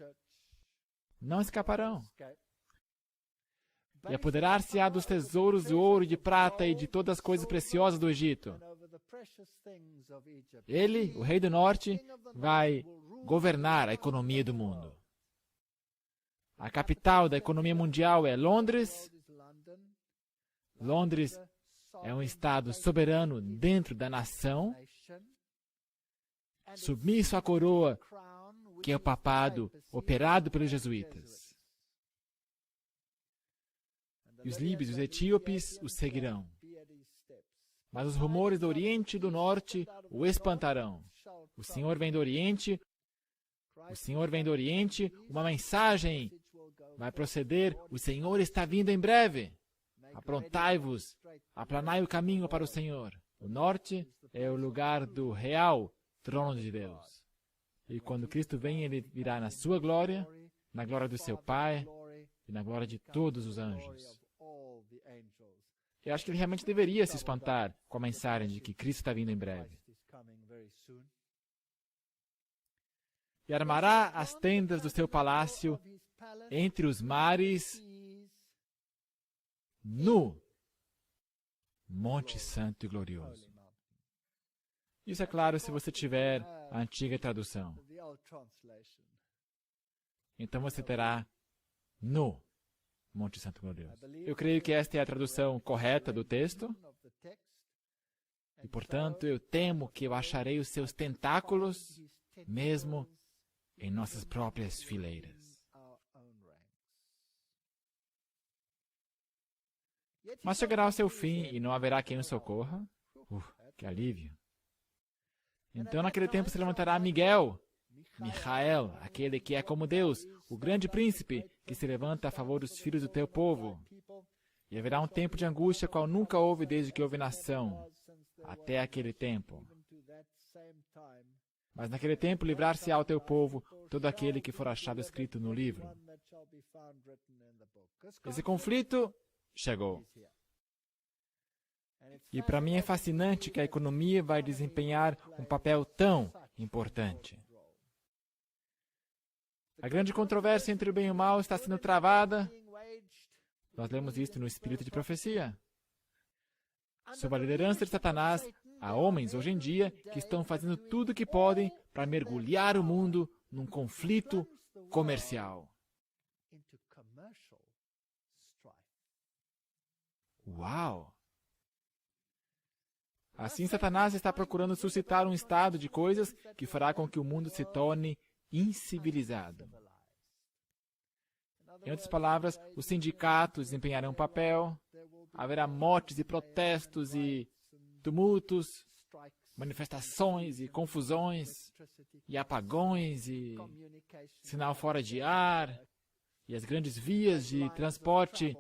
não escaparão. E apoderar-se-á dos tesouros de ouro e de prata e de todas as coisas preciosas do Egito. Ele, o rei do norte, vai governar a economia do mundo. A capital da economia mundial é Londres. Londres é um estado soberano dentro da nação, submisso à coroa, que é o papado operado pelos jesuítas. E os líbios e os etíopes o seguirão. Mas os rumores do Oriente e do Norte o espantarão. O Senhor vem do Oriente, uma mensagem vai proceder, o Senhor está vindo em breve. Aprontai-vos, aplanai o caminho para o Senhor. O Norte é o lugar do real trono de Deus. E quando Cristo vem, Ele virá na sua glória, na glória do seu Pai e na glória de todos os anjos. Eu acho que ele realmente deveria se espantar com a mensagem de que Cristo está vindo em breve. e armará as tendas do seu palácio entre os mares, no Monte Santo e Glorioso. Isso é claro se você tiver a antiga tradução. Então você terá no Monte Santo e Glorioso. Eu creio que esta é a tradução correta do texto. E, portanto, eu temo que eu acharei os seus tentáculos mesmo em nossas próprias fileiras. Mas chegará ao seu fim e não haverá quem o socorra. Que alívio! Então, naquele tempo se levantará Miguel, Michael, aquele que é como Deus, o grande príncipe, que se levanta a favor dos filhos do teu povo. E haverá um tempo de angústia, qual nunca houve desde que houve nação, até aquele tempo. Mas naquele tempo livrar-se-á ao teu povo todo aquele que for achado escrito no livro. Esse conflito chegou. E para mim é fascinante que a economia vai desempenhar um papel tão importante. A grande controvérsia entre o bem e o mal está sendo travada. Nós lemos isso no Espírito de Profecia. Sob a liderança de Satanás, há homens hoje em dia que estão fazendo tudo o que podem para mergulhar o mundo num conflito comercial. Uau! Assim, Satanás está procurando suscitar um estado de coisas que fará com que o mundo se torne incivilizado. Em outras palavras, os sindicatos desempenharão um papel, haverá mortes e protestos e tumultos, manifestações e confusões, e apagões e sinal fora de ar, e as grandes vias de transporte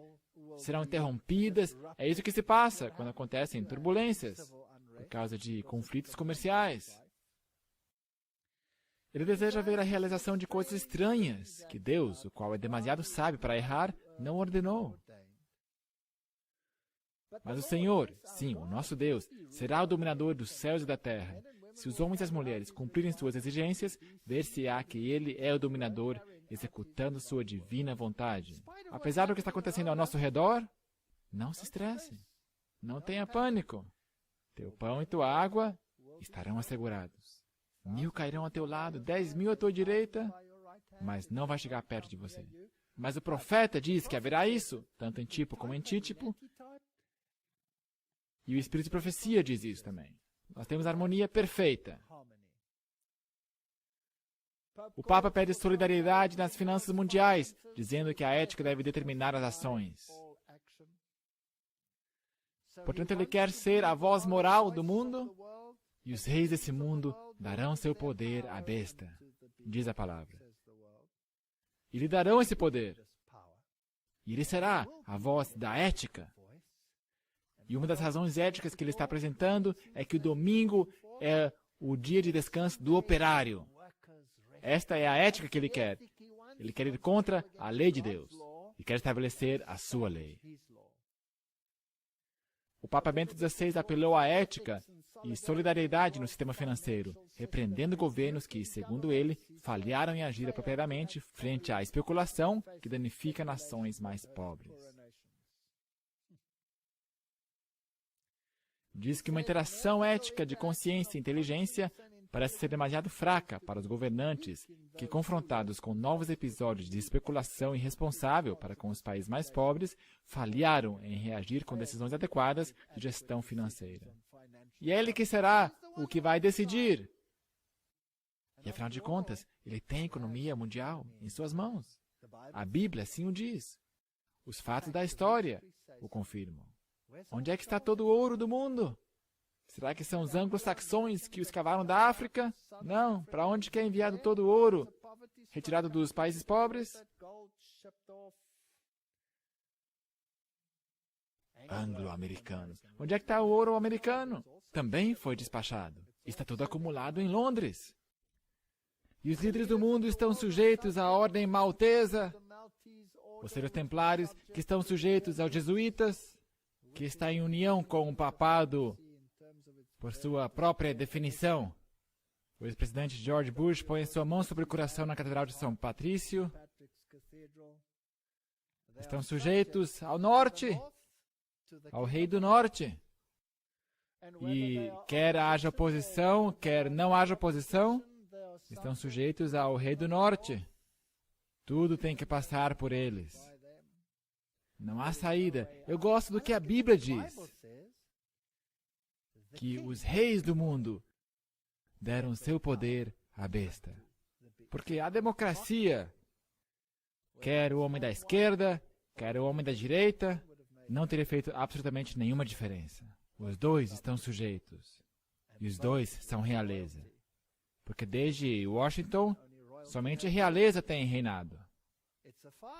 serão interrompidas. É isso que se passa quando acontecem turbulências, por causa de conflitos comerciais. Ele deseja ver a realização de coisas estranhas que Deus, o qual é demasiado sábio para errar, não ordenou. Mas o Senhor, sim, o nosso Deus, será o dominador dos céus e da terra. Se os homens e as mulheres cumprirem suas exigências, ver-se-á que Ele é o dominador, executando sua divina vontade. Apesar do que está acontecendo ao nosso redor, não se estresse. Não tenha pânico. Teu pão e tua água estarão assegurados. 1000 cairão a teu lado, 10.000 à tua direita, mas não vai chegar perto de você. Mas o profeta diz que haverá isso, tanto em tipo como em antítipo. E o Espírito de Profecia diz isso também. Nós temos harmonia perfeita. O Papa pede solidariedade nas finanças mundiais, dizendo que a ética deve determinar as ações. Portanto, ele quer ser a voz moral do mundo, e os reis desse mundo darão seu poder à besta, diz a palavra. E lhe darão esse poder. E ele será a voz da ética. E uma das razões éticas que ele está apresentando é que o domingo é o dia de descanso do operário. Esta é a ética que ele quer. Ele quer ir contra a lei de Deus e quer estabelecer a sua lei. O Papa Bento XVI apelou à ética e solidariedade no sistema financeiro, repreendendo governos que, segundo ele, falharam em agir apropriadamente frente à especulação que danifica nações mais pobres. Diz que uma interação ética de consciência e inteligência parece ser demasiado fraca para os governantes que, confrontados com novos episódios de especulação irresponsável para com os países mais pobres, falharam em reagir com decisões adequadas de gestão financeira. E é ele que será o que vai decidir. E, afinal de contas, ele tem a economia mundial em suas mãos. A Bíblia assim o diz. Os fatos da história o confirmam. Onde é que está todo o ouro do mundo? Será que são os anglo-saxões que os cavaram da África? Não. Para onde que é enviado todo o ouro? Retirado dos países pobres? Anglo-americanos. Onde é que está o ouro americano? Também foi despachado. Está tudo acumulado em Londres. E os líderes do mundo estão sujeitos à ordem maltesa, os senhores templários que estão sujeitos aos jesuítas, que está em união com o papado por sua própria definição. O ex-presidente George Bush põe sua mão sobre o coração na Catedral de São Patrício. Estão sujeitos ao norte, ao rei do norte. E quer haja oposição, quer não haja oposição, estão sujeitos ao rei do norte. Tudo tem que passar por eles. Não há saída. Eu gosto do que a Bíblia diz. Que os reis do mundo deram seu poder à besta. Porque a democracia, quer o homem da esquerda, quer o homem da direita, não teria feito absolutamente nenhuma diferença. Os dois estão sujeitos. E os dois são realeza. Porque desde Washington, somente a realeza tem reinado.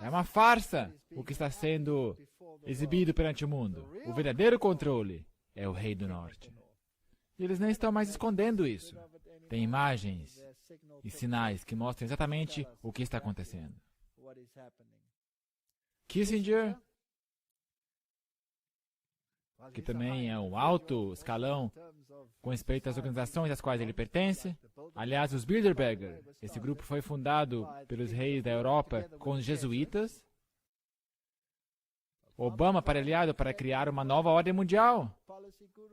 É uma farsa o que está sendo exibido perante o mundo. O verdadeiro controle é o rei do norte. E eles nem estão mais escondendo isso. Tem imagens e sinais que mostram exatamente o que está acontecendo. Kissinger, que também é um alto escalão com respeito às organizações às quais ele pertence. Aliás, os Bilderberger, esse grupo foi fundado pelos reis da Europa com os jesuítas. Obama aparelhado para criar uma nova ordem mundial.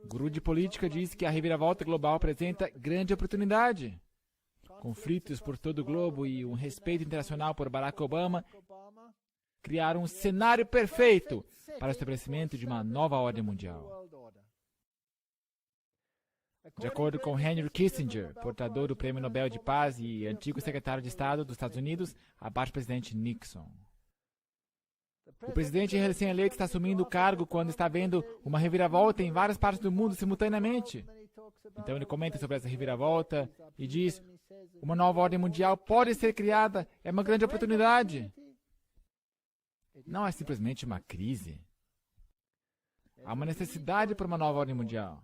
O guru de política diz que a reviravolta global apresenta grande oportunidade. Conflitos por todo o globo e um respeito internacional por Barack Obama criaram um cenário perfeito para o estabelecimento de uma nova ordem mundial. De acordo com Henry Kissinger, portador do Prêmio Nobel de Paz e antigo secretário de Estado dos Estados Unidos, abaixo do presidente Nixon. O presidente recém-eleito está assumindo o cargo quando está havendo uma reviravolta em várias partes do mundo simultaneamente. Então ele comenta sobre essa reviravolta e diz: uma nova ordem mundial pode ser criada, é uma grande oportunidade. Não é simplesmente uma crise. Há uma necessidade por uma nova ordem mundial.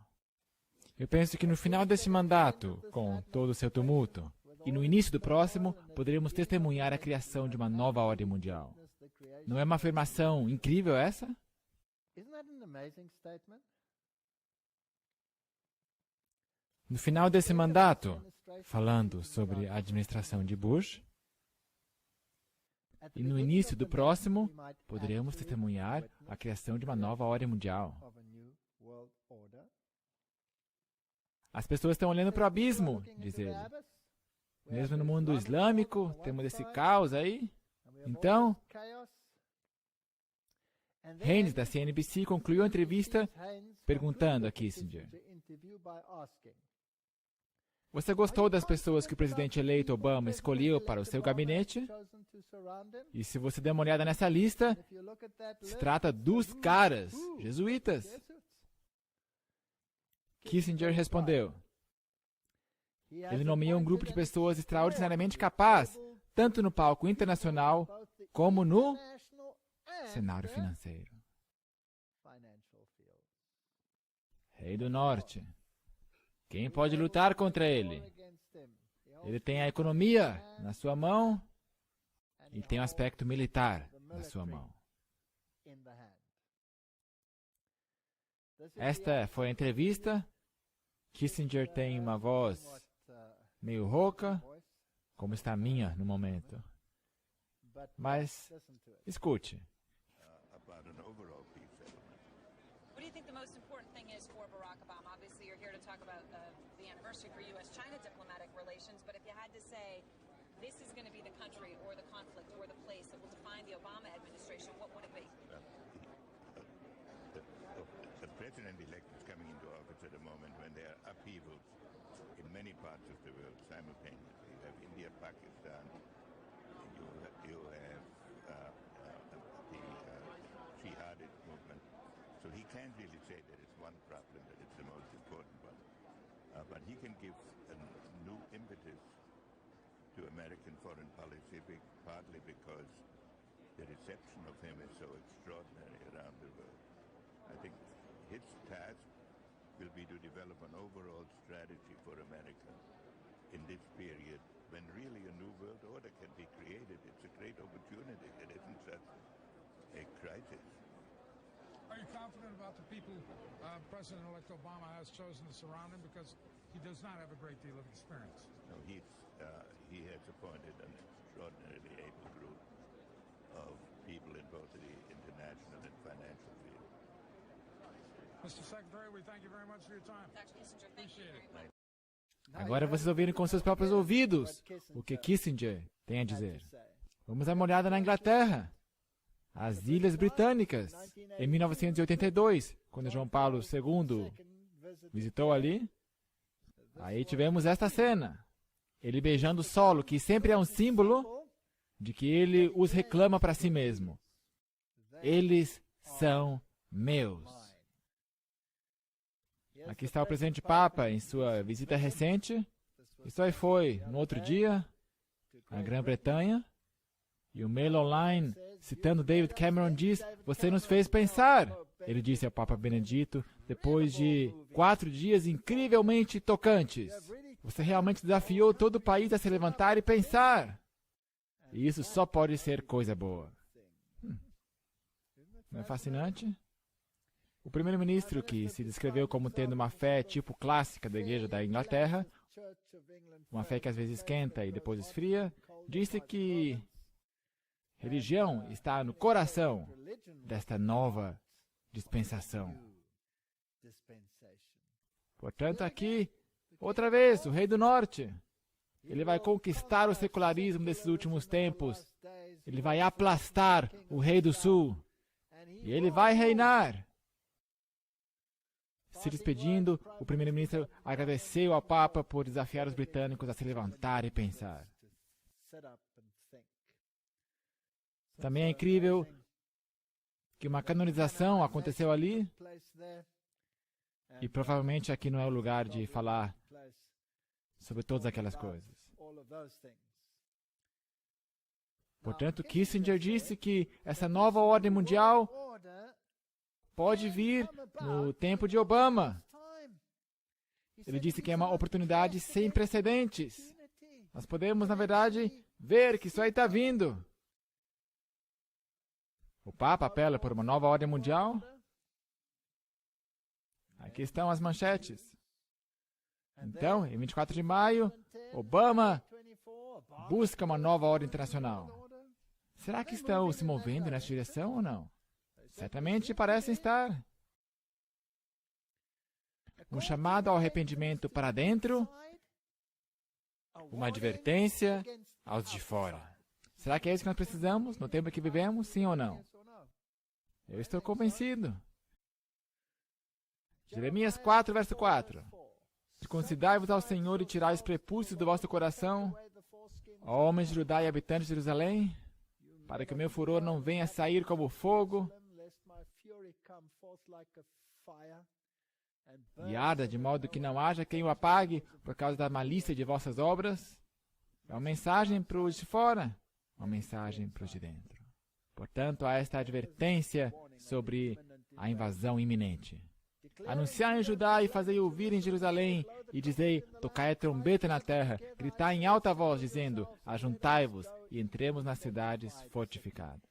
Eu penso que no final deste mandato, com todo o seu tumulto, e no início do próximo, poderemos testemunhar a criação de uma nova ordem mundial. Não é uma afirmação incrível essa? No final desse mandato, falando sobre a administração de Bush, e no início do próximo, poderemos testemunhar a criação de uma nova ordem mundial. As pessoas estão olhando para o abismo, diz ele. Mesmo no mundo islâmico, temos esse caos aí. Então, Haynes, da CNBC, concluiu a entrevista perguntando a Kissinger: você gostou das pessoas que o presidente eleito Obama escolheu para o seu gabinete? E se você der uma olhada nessa lista, se trata dos caras, jesuítas. Kissinger respondeu: ele nomeou um grupo de pessoas extraordinariamente capazes, tanto no palco internacional como no cenário financeiro. Rei do Norte. Quem pode lutar contra ele? Ele tem a economia na sua mão e tem o aspecto militar na sua mão. Esta foi a entrevista. Kissinger tem uma voz meio rouca, como está a minha no momento. Mas, escute. What do you think the most important thing is for Barack Obama? Obviously, you're here to talk about the anniversary for U.S.-China diplomatic relations, but if you had to say this is going to be the country or the conflict or the place that will define the Obama administration, what would it be? The president-elect is coming into office at a moment when there are upheavals in many parts of the world simultaneously. You have India, Pakistan, you have the jihadist movement. So he can't really say there is one problem that is the most important one. But he can give a new impetus to American foreign policy, partly because the reception of him is so extraordinary around the world. I think his task will be to develop an overall strategy for America in this period when really a new world order can be created. It's a great opportunity. It isn't such a crisis. Are you confident about the people President-elect Obama has chosen to surround him because he does not have a great deal of experience. No, he has appointed an extraordinarily able group of people in both the international and financial field. Mr. Secretary, we thank you very much for your time. Dr. Kissinger, thank you very much. Agora vocês ouvirem com seus próprios ouvidos o que Kissinger tem a dizer. Vamos dar uma olhada na Inglaterra, as Ilhas Britânicas, em 1982, quando João Paulo II visitou ali. Aí tivemos esta cena, ele beijando o solo, que sempre é um símbolo de que ele os reclama para si mesmo. Eles são meus. Aqui está o presidente Papa em sua visita recente. Isso aí foi no outro dia, na Grã-Bretanha. E o Mail Online, citando David Cameron, diz: "Você nos fez pensar", ele disse ao Papa Benedito, depois de 4 dias incrivelmente tocantes. Você realmente desafiou todo o país a se levantar e pensar. E isso só pode ser coisa boa. Não é fascinante? O primeiro-ministro, que se descreveu como tendo uma fé tipo clássica da Igreja da Inglaterra, uma fé que às vezes esquenta e depois esfria, disse que religião está no coração desta nova dispensação. Portanto, aqui, outra vez, o rei do norte, ele vai conquistar o secularismo desses últimos tempos. Ele vai aplastar o rei do sul. E ele vai reinar. Se despedindo, o primeiro-ministro agradeceu ao Papa por desafiar os britânicos a se levantar e pensar. Também é incrível que uma canonização aconteceu ali, e provavelmente aqui não é o lugar de falar sobre todas aquelas coisas. Portanto, Kissinger disse que essa nova ordem mundial pode vir no tempo de Obama. Ele disse que é uma oportunidade sem precedentes. Nós podemos, na verdade, ver que isso aí está vindo. O Papa apela por uma nova ordem mundial. Aqui estão as manchetes. Então, em 24 de maio, Obama busca uma nova ordem internacional. Será que estão se movendo nessa direção ou não? Certamente parecem estar. Um chamado ao arrependimento para dentro, uma advertência aos de fora. Será que é isso que nós precisamos no tempo que vivemos, sim ou não? Eu estou convencido. Jeremias 4, verso 4. Circuncidai-vos ao Senhor e tirai os prepúcios do vosso coração, ó homens de Judá e habitantes de Jerusalém, para que o meu furor não venha sair como fogo, e arda de modo que não haja quem o apague por causa da malícia de vossas obras. É uma mensagem para os de fora, uma mensagem para os de dentro. Portanto, há esta advertência sobre a invasão iminente. Anunciai em Judá e fazei ouvir em Jerusalém, e dizei: tocai a trombeta na terra, gritai em alta voz, dizendo: ajuntai-vos e entremos nas cidades fortificadas.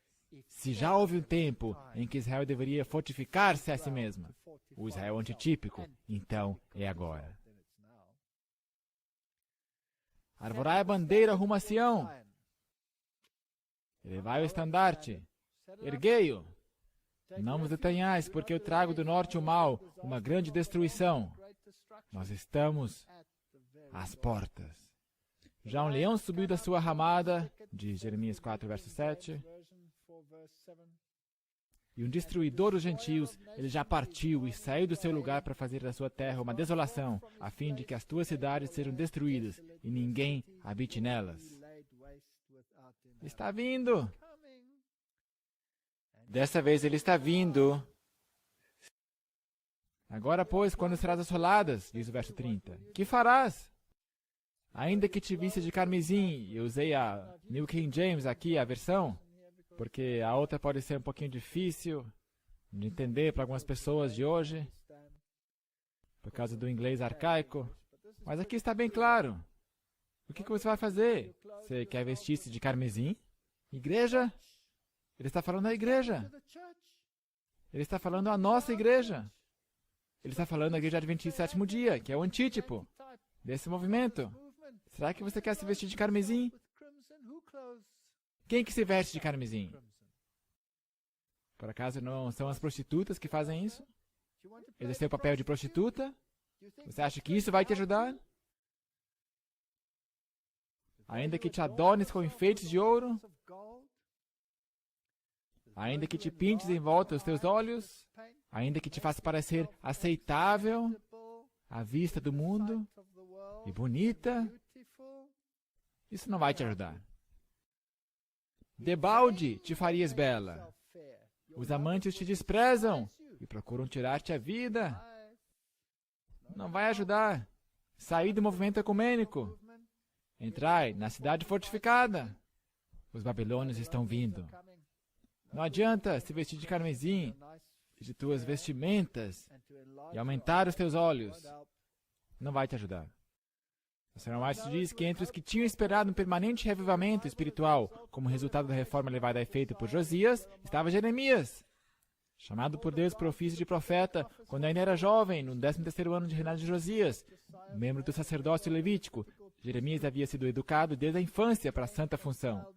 Se já houve um tempo em que Israel deveria fortificar-se a si mesma, o Israel antitípico, então é agora. Arvorai a bandeira rumo a Sião. Elevai o estandarte. Erguei-o. Não vos detenhais, porque eu trago do norte o mal, uma grande destruição. Nós estamos às portas. Já um leão subiu da sua ramada, diz Jeremias 4, verso 7. E um destruidor dos gentios, ele já partiu e saiu do seu lugar para fazer da sua terra uma desolação, a fim de que as tuas cidades sejam destruídas e ninguém habite nelas. Está vindo. Dessa vez ele está vindo. Agora, pois, quando serás assoladas, diz o verso 30, que farás? Ainda que te visse de carmesim, eu usei a New King James aqui, a versão, porque a outra pode ser um pouquinho difícil de entender para algumas pessoas de hoje, por causa do inglês arcaico. Mas aqui está bem claro. O que você vai fazer? Você quer vestir-se de carmesim? Igreja? Ele está falando da igreja. Ele está falando à nossa igreja. Ele está falando à igreja adventista do sétimo dia, que é o antítipo desse movimento. Será que você quer se vestir de carmesim? Quem que se veste de carmesim? Por acaso não são as prostitutas que fazem isso? Exercer o papel de prostituta? Você acha que isso vai te ajudar? Ainda que te adornes com enfeites de ouro? Ainda que te pintes em volta os teus olhos? Ainda que te faça parecer aceitável à vista do mundo e bonita? Isso não vai te ajudar. Debalde te farias bela. Os amantes te desprezam e procuram tirar-te a vida. Não vai ajudar. Sair do movimento ecumênico. Entrai na cidade fortificada. Os babilônios estão vindo. Não adianta se vestir de carmesim e de tuas vestimentas e aumentar os teus olhos. Não vai te ajudar. O Sr. White diz que entre os que tinham esperado um permanente revivamento espiritual como resultado da reforma levada a efeito por Josias, estava Jeremias, chamado por Deus para o ofício de profeta quando ainda era jovem, no 13º ano de reinado de Josias, membro do sacerdócio levítico. Jeremias havia sido educado desde a infância para a santa função,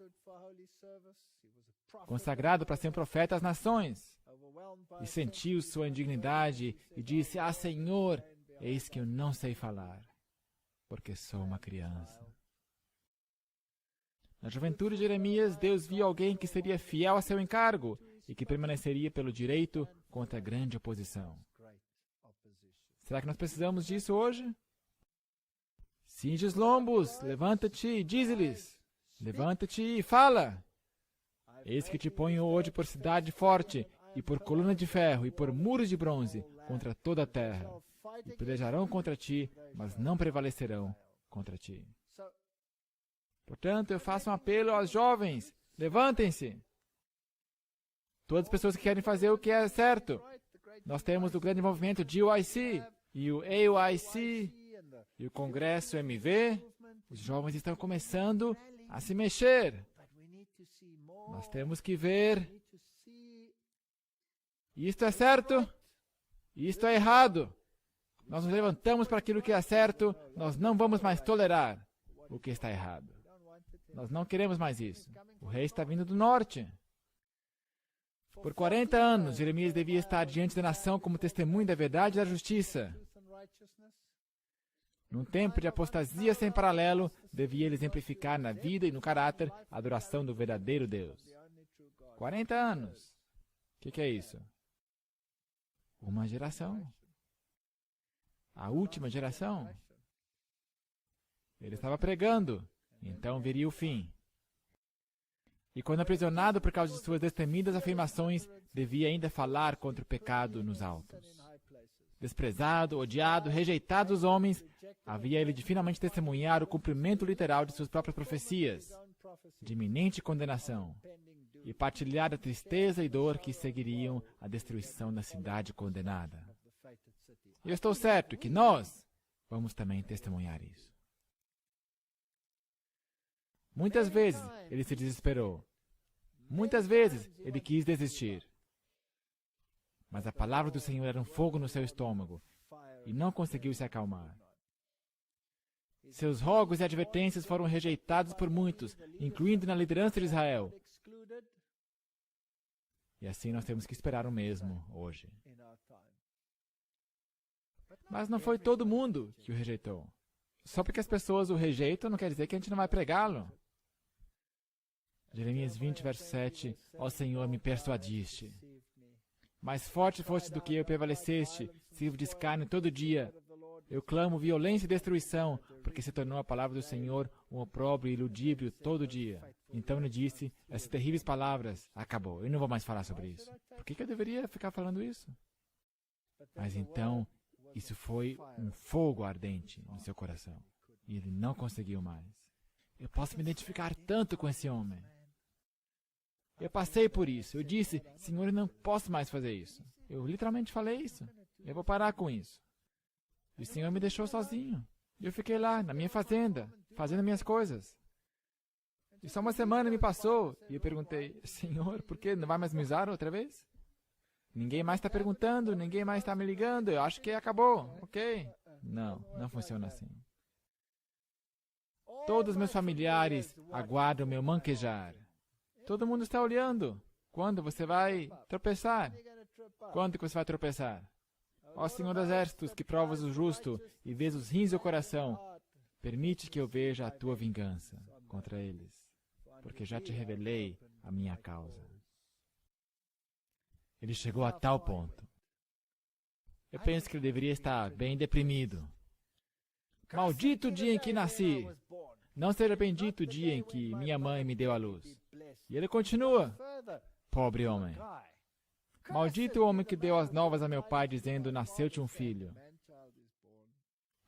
consagrado para ser um profeta às nações, e sentiu sua indignidade e disse: Ah, Senhor, eis que eu não sei falar, porque sou uma criança. Na juventude de Jeremias, Deus viu alguém que seria fiel a seu encargo e que permaneceria pelo direito contra a grande oposição. Será que nós precisamos disso hoje? Cinge os lombos, levanta-te e dize-lhes. Levanta-te e fala. Eis que te ponho hoje por cidade forte, e por coluna de ferro, e por muros de bronze, contra toda a terra. E pelejarão contra ti, mas não prevalecerão contra ti. Portanto, eu faço um apelo aos jovens: levantem-se. Todas as pessoas que querem fazer o que é certo. Nós temos o grande movimento GYC, e o AYC, e o Congresso MV. Os jovens estão começando a se mexer. Nós temos que ver. Isto é certo, isto é errado. Nós nos levantamos para aquilo que é certo, nós não vamos mais tolerar o que está errado. Nós não queremos mais isso. O rei está vindo do norte. Por 40 anos, Jeremias devia estar diante da nação como testemunho da verdade e da justiça. Num tempo de apostasia sem paralelo, devia ele exemplificar na vida e no caráter a adoração do verdadeiro Deus. 40 anos. O que é isso? Uma geração. A última geração. Ele estava pregando, então viria o fim. E quando aprisionado por causa de suas destemidas afirmações, devia ainda falar contra o pecado nos altos. Desprezado, odiado, rejeitado dos homens, havia ele de finalmente testemunhar o cumprimento literal de suas próprias profecias, de iminente condenação, e partilhar a tristeza e dor que seguiriam a destruição da cidade condenada. Eu estou certo que nós vamos também testemunhar isso. Muitas vezes ele se desesperou. Muitas vezes ele quis desistir. Mas a palavra do Senhor era um fogo no seu estômago e não conseguiu se acalmar. Seus rogos e advertências foram rejeitados por muitos, incluindo na liderança de Israel. E assim nós temos que esperar o mesmo hoje. Mas não foi todo mundo que o rejeitou. Só porque as pessoas o rejeitam não quer dizer que a gente não vai pregá-lo. Jeremias 20, verso 7. Ó Senhor, me persuadiste. Mais forte foste do que eu, prevaleceste. Sirvo de escárnio todo dia. Eu clamo violência e destruição, porque se tornou a palavra do Senhor um opróbrio e ludíbrio todo dia. Então ele disse essas terríveis palavras: acabou, eu não vou mais falar sobre isso. Por que eu deveria ficar falando isso? Mas então, isso foi um fogo ardente no seu coração. E ele não conseguiu mais. Eu posso me identificar tanto com esse homem. Eu passei por isso. Eu disse: Senhor, eu não posso mais fazer isso. Eu literalmente falei isso. Eu vou parar com isso. E o Senhor me deixou sozinho. Eu fiquei lá, na minha fazenda, fazendo minhas coisas. E só uma semana me passou, e eu perguntei: Senhor, por que não vai mais me usar outra vez? Ninguém mais está perguntando, ninguém mais está me ligando, eu acho que acabou, ok? Não, não funciona assim. Todos os meus familiares aguardam meu manquejar. Todo mundo está olhando. Quando você vai tropeçar? Quando que você vai tropeçar? Ó Senhor dos Exércitos, que provas o justo e vês os rins do coração, permite que eu veja a tua vingança contra eles, porque já te revelei a minha causa. Ele chegou a tal ponto. Eu penso que ele deveria estar bem deprimido. Maldito o dia em que nasci! Não seja bendito o dia em que minha mãe me deu à luz. E ele continua. Pobre homem. Maldito o homem que deu as novas a meu pai, dizendo, nasceu-te um filho.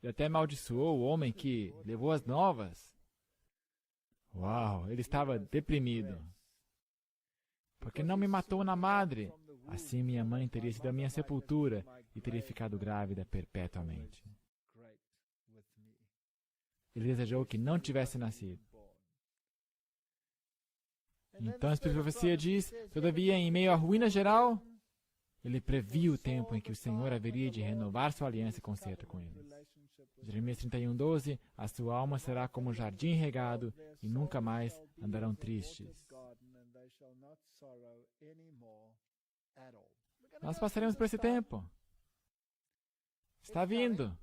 Ele até amaldiçoou o homem que levou as novas. Uau, ele estava deprimido. Porque não me matou na madre. Assim minha mãe teria sido a minha sepultura e teria ficado grávida perpetuamente. Ele desejou que não tivesse nascido. Então a profecia diz, todavia, em meio à ruína geral, ele previu o tempo em que o Senhor haveria de renovar sua aliança e concerto com eles. Jeremias 31:12, a sua alma será como um jardim regado e nunca mais andarão tristes. Nós passaremos por esse tempo. Está vindo.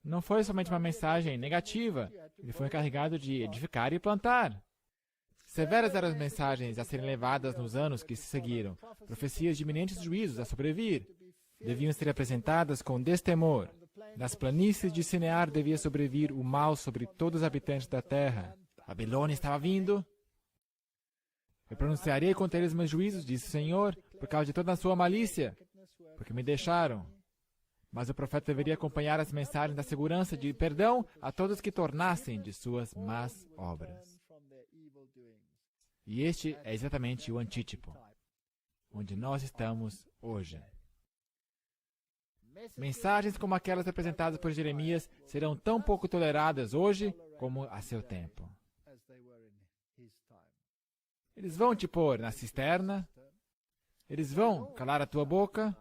Não foi somente uma mensagem negativa. Ele foi encarregado de edificar e plantar. Severas eram as mensagens a serem levadas nos anos que se seguiram. Profecias de iminentes juízos a sobrevir. Deviam ser apresentadas com destemor. Das planícies de Sinear devia sobrevir o mal sobre todos os habitantes da terra. Babilônia estava vindo. Eu pronunciarei contra eles meus juízos, disse o Senhor, por causa de toda a sua malícia, porque me deixaram. Mas o profeta deveria acompanhar as mensagens da segurança de perdão a todos que tornassem de suas más obras. E este é exatamente o antítipo, onde nós estamos hoje. Mensagens como aquelas apresentadas por Jeremias serão tão pouco toleradas hoje como a seu tempo. Eles vão te pôr na cisterna, eles vão calar a tua boca,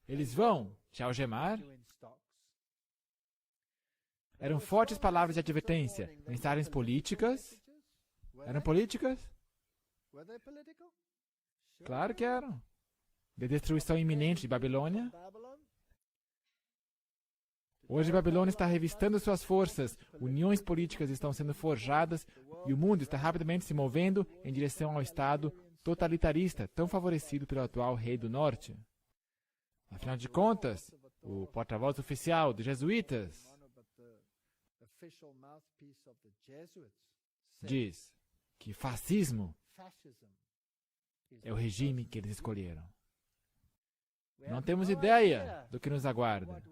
eles vão te algemar. Eram fortes palavras de advertência, mensagens políticas. Eram políticas? Claro que eram. De destruição iminente de Babilônia. Hoje Babilônia está revistando suas forças, uniões políticas estão sendo forjadas e o mundo está rapidamente se movendo em direção ao Estado totalitarista, tão favorecido pelo atual rei do Norte. Afinal de contas, o porta-voz oficial dos jesuítas diz que fascismo é o regime que eles escolheram. Não temos ideia do que nos aguarda.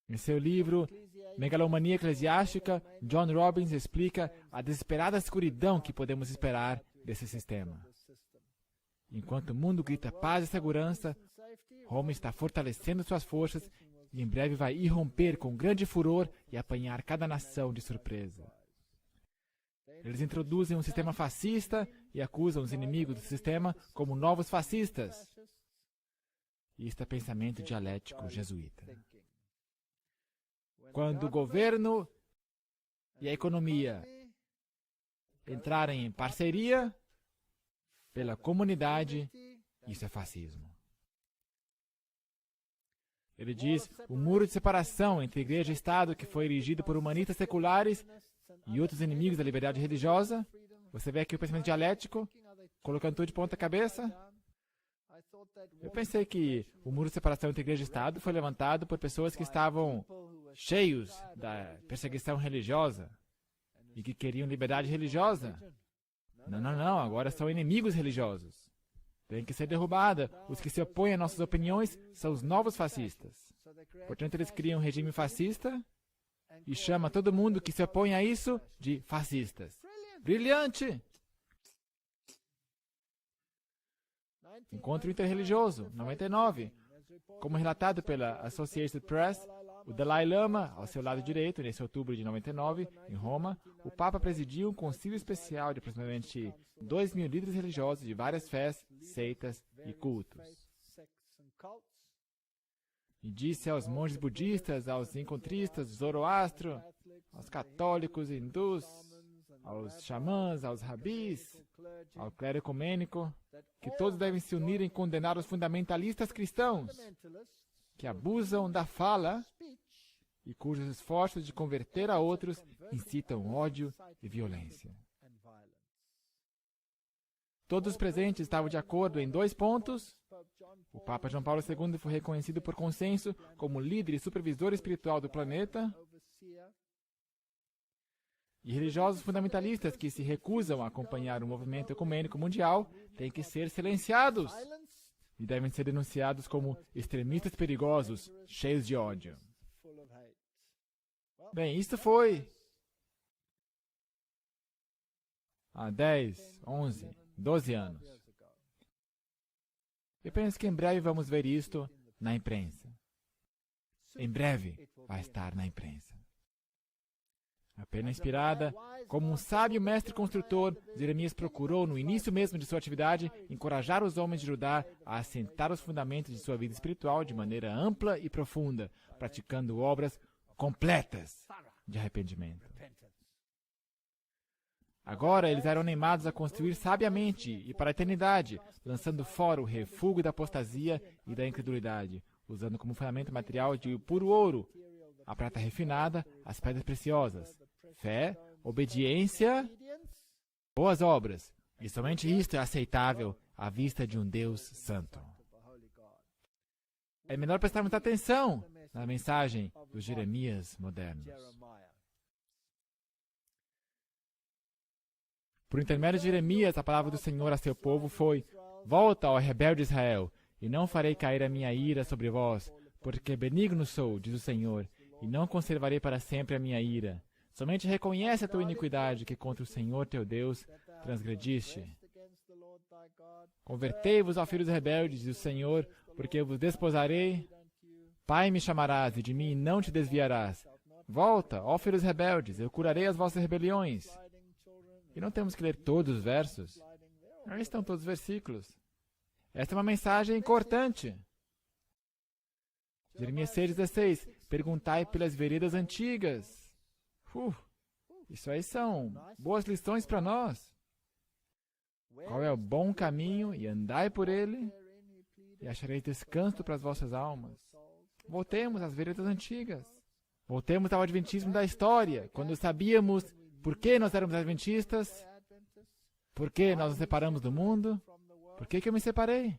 Em seu livro Megalomania Eclesiástica, John Robbins explica a desesperada escuridão que podemos esperar desse sistema. Enquanto o mundo grita paz e segurança, Roma está fortalecendo suas forças e em breve vai irromper com grande furor e apanhar cada nação de surpresa. Eles introduzem um sistema fascista e acusam os inimigos do sistema como novos fascistas. Isto é pensamento dialético jesuíta. Quando o governo e a economia entrarem em parceria pela comunidade, isso é fascismo. Ele diz, o muro de separação entre igreja e Estado que foi erigido por humanistas seculares e outros inimigos da liberdade religiosa. Você vê aqui o pensamento dialético, colocando tudo de ponta cabeça. Eu pensei que o muro de separação entre igreja e Estado foi levantado por pessoas que estavam cheios da perseguição religiosa e que queriam liberdade religiosa. Não, agora são inimigos religiosos. Tem que ser derrubada. Os que se opõem a nossas opiniões são os novos fascistas. Portanto, eles criam um regime fascista e chamam todo mundo que se opõe a isso de fascistas. Brilhante! Encontro interreligioso, 99. Como relatado pela Associated Press, o Dalai Lama, ao seu lado direito, nesse outubro de 99, em Roma, o Papa presidiu um concílio especial de aproximadamente 2.000 líderes religiosos de várias fés, seitas e cultos. E disse aos monges budistas, aos encontristas, Zoroastro, aos católicos, hindus, aos xamãs, aos rabis, ao clero ecumênico, que todos devem se unir em condenar os fundamentalistas cristãos, que abusam da fala e cujos esforços de converter a outros incitam ódio e violência. Todos os presentes estavam de acordo em 2 pontos. O Papa João Paulo II foi reconhecido por consenso como líder e supervisor espiritual do planeta. E religiosos fundamentalistas que se recusam a acompanhar o movimento ecumênico mundial têm que ser silenciados e devem ser denunciados como extremistas perigosos, cheios de ódio. Bem, isto foi há 10, 11, 12 anos. Eu penso que em breve vamos ver isto na imprensa. Em breve vai estar na imprensa. A pena inspirada, como um sábio mestre construtor, Jeremias procurou, no início mesmo de sua atividade, encorajar os homens de Judá a assentar os fundamentos de sua vida espiritual de maneira ampla e profunda, praticando obras completas de arrependimento. Agora eles eram animados a construir sabiamente e para a eternidade, lançando fora o refúgio da apostasia e da incredulidade, usando como fundamento material de puro ouro, a prata refinada, as pedras preciosas, fé, obediência, boas obras. E somente isto é aceitável à vista de um Deus santo. É melhor prestarmos atenção na mensagem dos Jeremias modernos. Por intermédio de Jeremias, a palavra do Senhor a seu povo foi: Volta, ó rebelde Israel, e não farei cair a minha ira sobre vós, porque benigno sou, diz o Senhor, e não conservarei para sempre a minha ira. Somente reconhece a tua iniquidade, que contra o Senhor teu Deus transgrediste. Convertei-vos, ó filhos rebeldes, diz o Senhor, porque eu vos desposarei. Pai me chamarás, e de mim não te desviarás. Volta, ó filhos rebeldes, eu curarei as vossas rebeliões. E não temos que ler todos os versos. Aí estão todos os versículos. Esta é uma mensagem cortante. Jeremias 6,16. Perguntai pelas veredas antigas. Isso aí são boas lições para nós. Qual é o bom caminho, e andai por ele, e achareis descanso para as vossas almas. Voltemos às veredas antigas. Voltemos ao adventismo da história, quando sabíamos por que nós éramos adventistas, por que nós nos separamos do mundo, por que eu me separei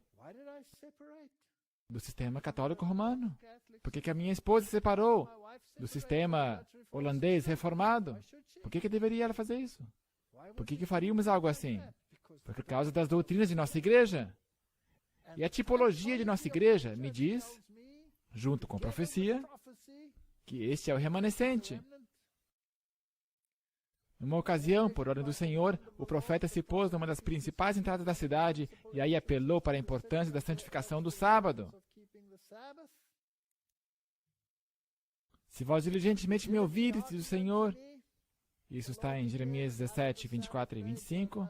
do sistema católico romano, por que a minha esposa se separou do sistema holandês reformado, por que deveria ela fazer isso? Por que faríamos algo assim? Por causa das doutrinas de nossa igreja. E a tipologia de nossa igreja me diz, junto com a profecia, que este é o remanescente. Numa ocasião, por ordem do Senhor, o profeta se pôs numa das principais entradas da cidade e aí apelou para a importância da santificação do sábado. Se vós diligentemente me ouvirdes, diz o Senhor, isso está em Jeremias 17, 24 e 25,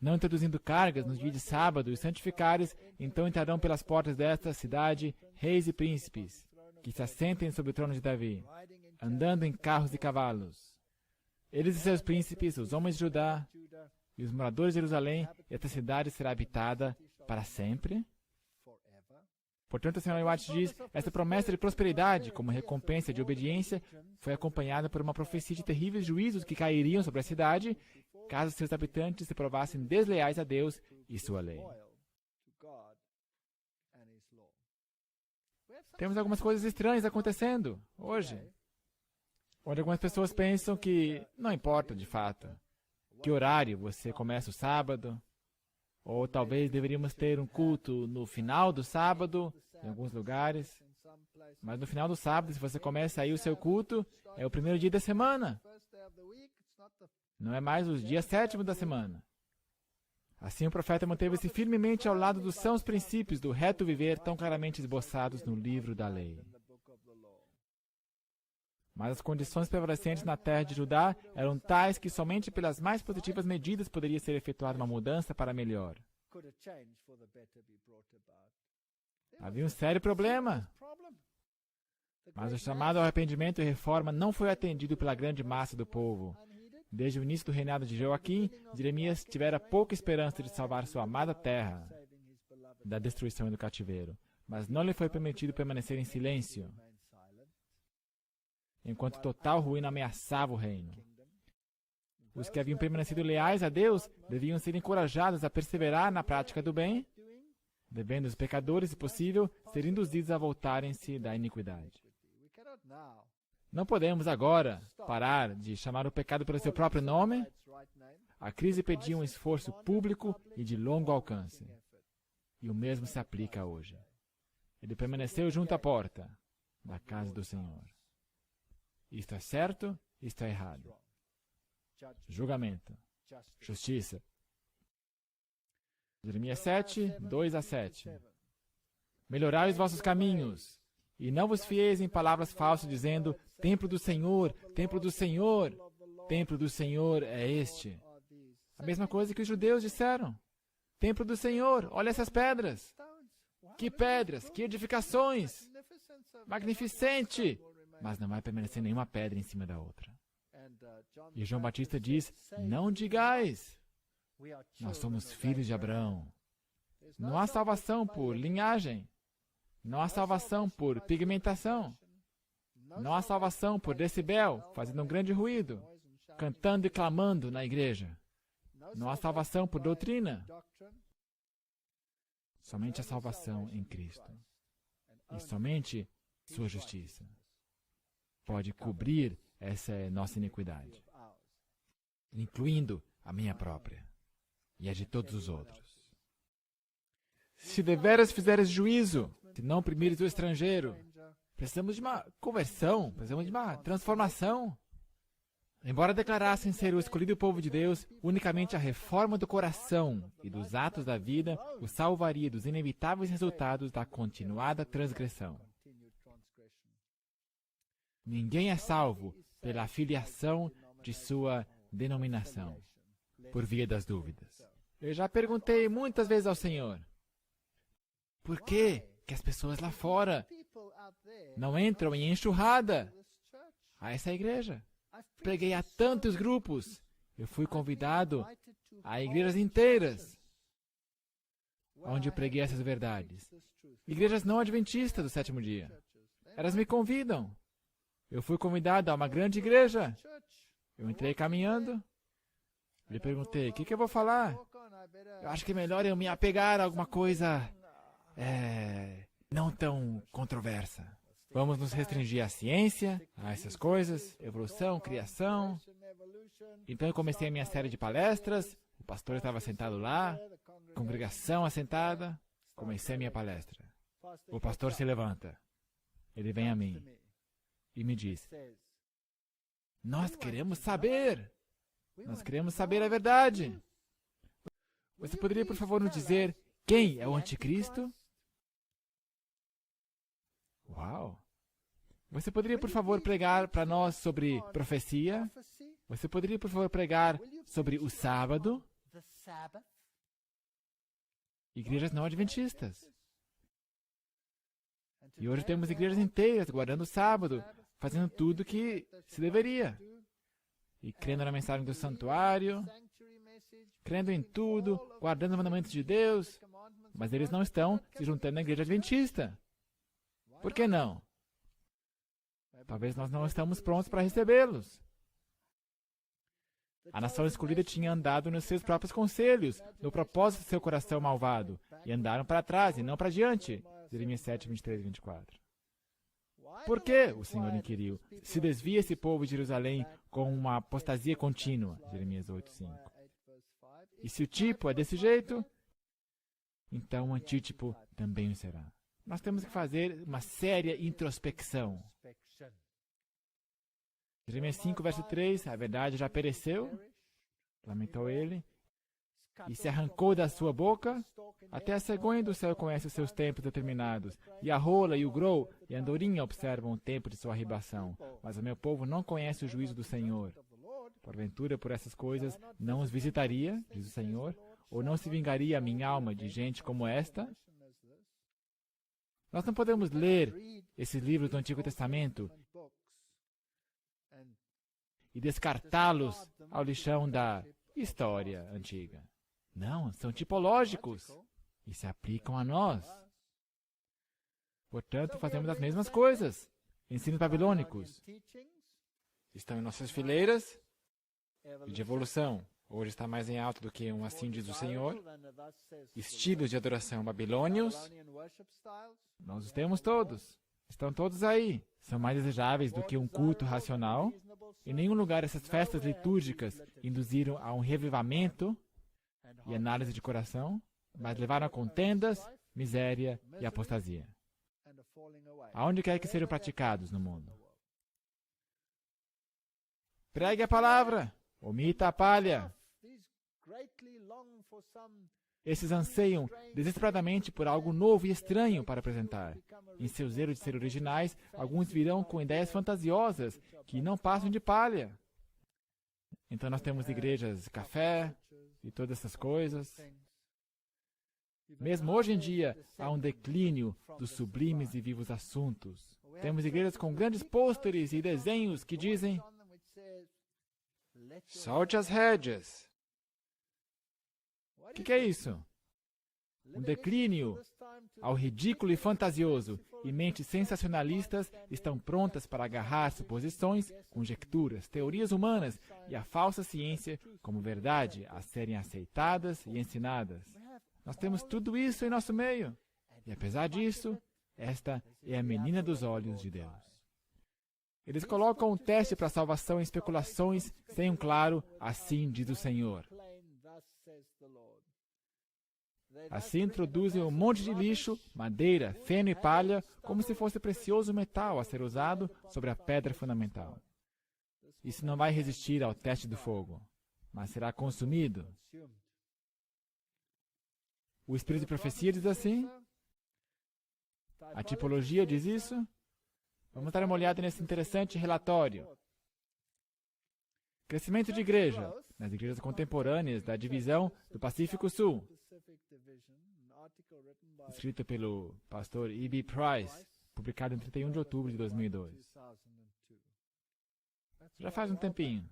não introduzindo cargas nos dias de sábado e santificares, então entrarão pelas portas desta cidade reis e príncipes, que se assentem sobre o trono de Davi, andando em carros e cavalos. Eles e seus príncipes, os homens de Judá e os moradores de Jerusalém, e esta cidade será habitada para sempre. Portanto, a Senhora White diz, esta promessa de prosperidade, como recompensa de obediência, foi acompanhada por uma profecia de terríveis juízos que cairiam sobre a cidade, caso seus habitantes se provassem desleais a Deus e sua lei. Temos algumas coisas estranhas acontecendo hoje, onde algumas pessoas pensam que não importa de fato que horário você começa o sábado, ou talvez deveríamos ter um culto no final do sábado, em alguns lugares. Mas no final do sábado, se você começa aí o seu culto, é o primeiro dia da semana. Não é mais o dia 7º da semana. Assim o profeta manteve-se firmemente ao lado dos sãos princípios do reto viver tão claramente esboçados no livro da lei. Mas as condições prevalecentes na terra de Judá eram tais que somente pelas mais positivas medidas poderia ser efetuada uma mudança para melhor. Havia um sério problema. Mas o chamado ao arrependimento e reforma não foi atendido pela grande massa do povo. Desde o início do reinado de Joaquim, Jeremias tivera pouca esperança de salvar sua amada terra da destruição e do cativeiro. Mas não lhe foi permitido permanecer em silêncio, enquanto total ruína ameaçava o reino. Os que haviam permanecido leais a Deus deviam ser encorajados a perseverar na prática do bem, devendo os pecadores, se possível, ser induzidos a voltarem-se da iniquidade. Não podemos agora parar de chamar o pecado pelo seu próprio nome. A crise pedia um esforço público e de longo alcance. E o mesmo se aplica hoje. Ele permaneceu junto à porta da casa do Senhor. Isto é certo, isto é errado. Julgamento. Justiça. Jeremias 7, 2-7. Melhorai os vossos caminhos, e não vos fieis em palavras falsas, dizendo, templo do Senhor, templo do Senhor, templo do Senhor é este. A mesma coisa que os judeus disseram. Templo do Senhor, olha essas pedras. Que pedras, que edificações. Magnificente. Mas não vai permanecer nenhuma pedra em cima da outra. E João Batista diz, não digais. Nós somos filhos de Abraão. Não há salvação por linhagem. Não há salvação por pigmentação. Não há salvação por decibel, fazendo um grande ruído, cantando e clamando na igreja. Não há salvação por doutrina. Somente a salvação em Cristo. E somente sua justiça pode cobrir essa nossa iniquidade, incluindo a minha própria e a de todos os outros. Se deveras fizeres juízo, se não oprimires o estrangeiro, precisamos de uma conversão, precisamos de uma transformação. Embora declarassem ser o escolhido povo de Deus, unicamente a reforma do coração e dos atos da vida o salvaria dos inevitáveis resultados da continuada transgressão. Ninguém é salvo pela filiação de sua denominação, por via das dúvidas. Eu já perguntei muitas vezes ao Senhor, por que as pessoas lá fora não entram em enxurrada a essa igreja? Preguei a tantos grupos, eu fui convidado a igrejas inteiras, onde eu preguei essas verdades. Igrejas não adventistas do sétimo dia. Elas me convidam. Eu fui convidado a uma grande igreja. Eu entrei caminhando. Lhe perguntei, o que eu vou falar? Eu acho que é melhor eu me apegar a alguma coisa não tão controversa. Vamos nos restringir à ciência, a essas coisas, evolução, criação. Então eu comecei a minha série de palestras. O pastor estava sentado lá, congregação assentada. Comecei a minha palestra. O pastor se levanta. Ele vem a mim e me diz, nós queremos saber. Nós queremos saber a verdade. Você poderia, por favor, nos dizer quem é o anticristo? Uau! Você poderia, por favor, pregar para nós sobre profecia? Você poderia, por favor, pregar sobre o sábado? Igrejas não adventistas. E hoje temos igrejas inteiras guardando o sábado, fazendo tudo o que se deveria. E crendo na mensagem do santuário, crendo em tudo, guardando os mandamentos de Deus, mas eles não estão se juntando na igreja adventista. Por que não? Talvez nós não estamos prontos para recebê-los. A nação escolhida tinha andado nos seus próprios conselhos, no propósito do seu coração malvado, e andaram para trás e não para diante. Jeremias 7, 23 e 24. Por que, o Senhor inquiriu, se desvia esse povo de Jerusalém com uma apostasia contínua? Jeremias 8, 5. E se o tipo é desse jeito, então o antítipo também o será. Nós temos que fazer uma séria introspecção. Jeremias 5, verso 3, a verdade já pereceu, lamentou ele, e se arrancou da sua boca, até a cegonha do céu conhece os seus tempos determinados, e a rola e o grou e a andorinha observam o tempo de sua arribação, mas o meu povo não conhece o juízo do Senhor. Porventura, por essas coisas, não os visitaria, diz o Senhor, ou não se vingaria a minha alma de gente como esta? Nós não podemos ler esses livros do Antigo Testamento e descartá-los ao lixão da história antiga. Não, são tipológicos e se aplicam a nós. Portanto, fazemos as mesmas coisas. Ensinos babilônicos estão em nossas fileiras e de evolução. Hoje está mais em alta do que um assim diz o Senhor. Estilos de adoração babilônios, nós os temos todos. Estão todos aí. São mais desejáveis do que um culto racional. Em nenhum lugar essas festas litúrgicas induziram a um revivamento e análise de coração, mas levaram a contendas, miséria e apostasia. Aonde quer que sejam praticados no mundo. Pregue a palavra, omita a palha. Esses anseiam desesperadamente por algo novo e estranho para apresentar. Em seu zelo de ser originais, alguns virão com ideias fantasiosas que não passam de palha. Então nós temos igrejas café e todas essas coisas. Mesmo hoje em dia, há um declínio dos sublimes e vivos assuntos. Temos igrejas com grandes pôsteres e desenhos que dizem: solte as rédeas. O que é isso? Um declínio ao ridículo e fantasioso, e mentes sensacionalistas estão prontas para agarrar suposições, conjecturas, teorias humanas e a falsa ciência como verdade a serem aceitadas e ensinadas. Nós temos tudo isso em nosso meio. E apesar disso, esta é a menina dos olhos de Deus. Eles colocam um teste para a salvação em especulações sem um claro assim diz o Senhor. Assim introduzem um monte de lixo, madeira, feno e palha, como se fosse precioso metal a ser usado sobre a pedra fundamental. Isso não vai resistir ao teste do fogo, mas será consumido. O Espírito de Profecia diz assim. A tipologia diz isso. Vamos dar uma olhada nesse interessante relatório. Crescimento de igreja nas igrejas contemporâneas da divisão do Pacífico Sul. Escrito pelo pastor E.B. Price, publicado em 31 de outubro de 2002. Já faz um tempinho.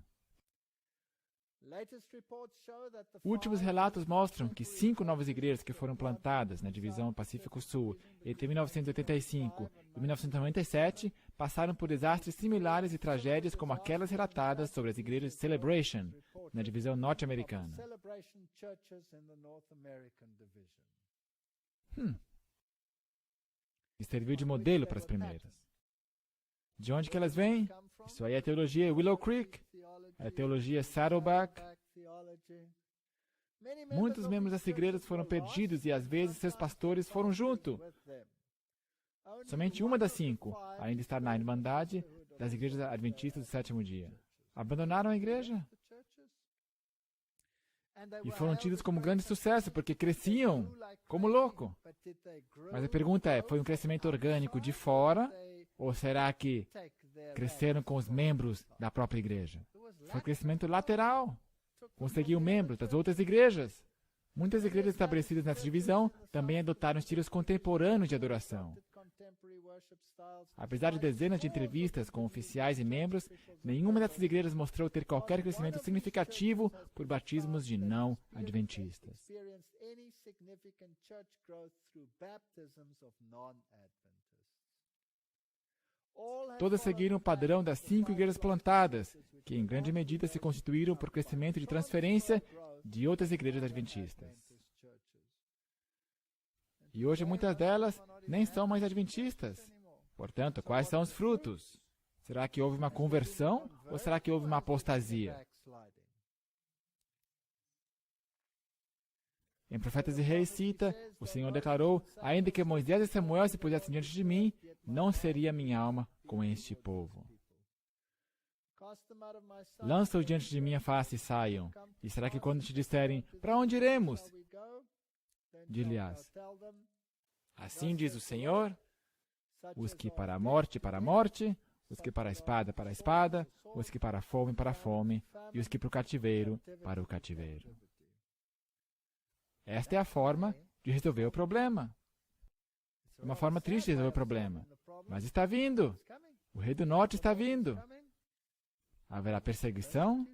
Últimos relatos mostram que 5 novas igrejas que foram plantadas na divisão Pacífico Sul entre 1985 e 1997 passaram por desastres similares e tragédias como aquelas relatadas sobre as igrejas de Celebration na divisão norte-americana. E serviu de modelo para as primeiras. De onde que elas vêm? Isso aí é a teologia Willow Creek, é a teologia Saddleback. Muitos membros dessas igrejas foram perdidos e às vezes seus pastores foram junto. Somente uma das 5 ainda está na Irmandade das igrejas adventistas do sétimo dia. Abandonaram a igreja e foram tidos como grande sucesso porque cresciam como louco. Mas a pergunta é, foi um crescimento orgânico de fora ou será que cresceram com os membros da própria igreja? Foi crescimento lateral. Conseguiu membros das outras igrejas. Muitas igrejas estabelecidas nessa divisão também adotaram estilos contemporâneos de adoração. Apesar de dezenas de entrevistas com oficiais e membros, nenhuma dessas igrejas mostrou ter qualquer crescimento significativo por batismos de não adventistas. Todas seguiram o padrão das 5 igrejas plantadas, que em grande medida se constituíram por crescimento de transferência de outras igrejas adventistas. E hoje muitas delas nem são mais adventistas. Portanto, quais são os frutos? Será que houve uma conversão ou será que houve uma apostasia? Em Profetas e Reis cita, o Senhor declarou, ainda que Moisés e Samuel se pusessem diante de mim, não seria minha alma com este povo. Lança-os diante de minha face e saiam. E será que quando te disserem, para onde iremos? Dir-lhe-ás, assim diz o Senhor, os que para a morte, os que para a espada, os que para a fome, e os que para o cativeiro, para o cativeiro. Esta é a forma de resolver o problema. É uma forma triste de resolver o problema. Mas está vindo. O rei do norte está vindo. Haverá perseguição.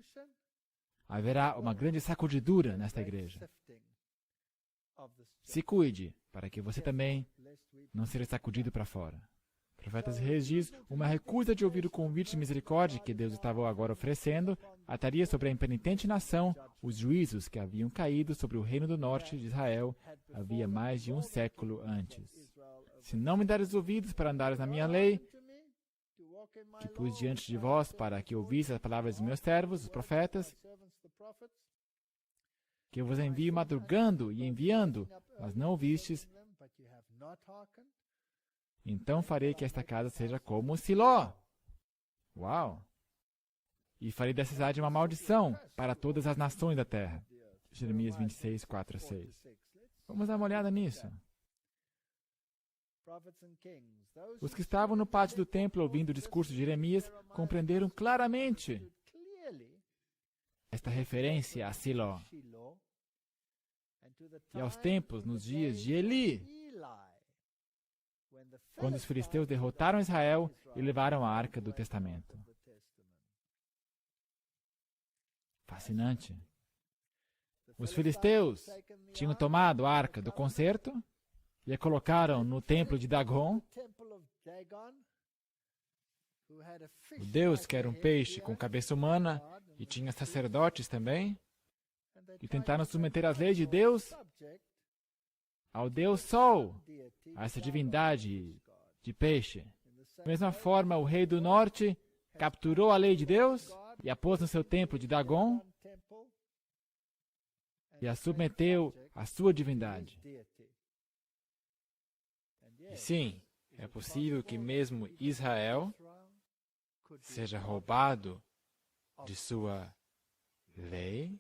Haverá uma grande sacudidura nesta igreja. Se cuide, para que você também não seja sacudido para fora. O profeta Reis diz, uma recusa de ouvir o convite de misericórdia que Deus estava agora oferecendo, ataria sobre a impenitente nação os juízos que haviam caído sobre o reino do norte de Israel havia mais de um século antes. Se não me deres ouvidos para andares na minha lei, que pus diante de vós para que ouvisseis as palavras dos meus servos, os profetas, que eu vos envio madrugando e enviando, mas não ouvistes, então farei que esta casa seja como Siló. Uau! E farei dessa cidade uma maldição para todas as nações da terra. Jeremias 26, 4 a 6. Vamos dar uma olhada nisso. Os que estavam no pátio do templo ouvindo o discurso de Jeremias compreenderam claramente esta referência a Siló e aos tempos nos dias de Eli, quando os filisteus derrotaram Israel e levaram a arca do testamento. Fascinante. Os filisteus tinham tomado a arca do concerto e a colocaram no templo de Dagon, o deus que era um peixe com cabeça humana e tinha sacerdotes também, e tentaram submeter as leis de Deus ao Deus Sol, a essa divindade de peixe. Da mesma forma, o rei do norte capturou a lei de Deus e a pôs no seu templo de Dagon e a submeteu à sua divindade. E sim, é possível que mesmo Israel seja roubado de sua lei.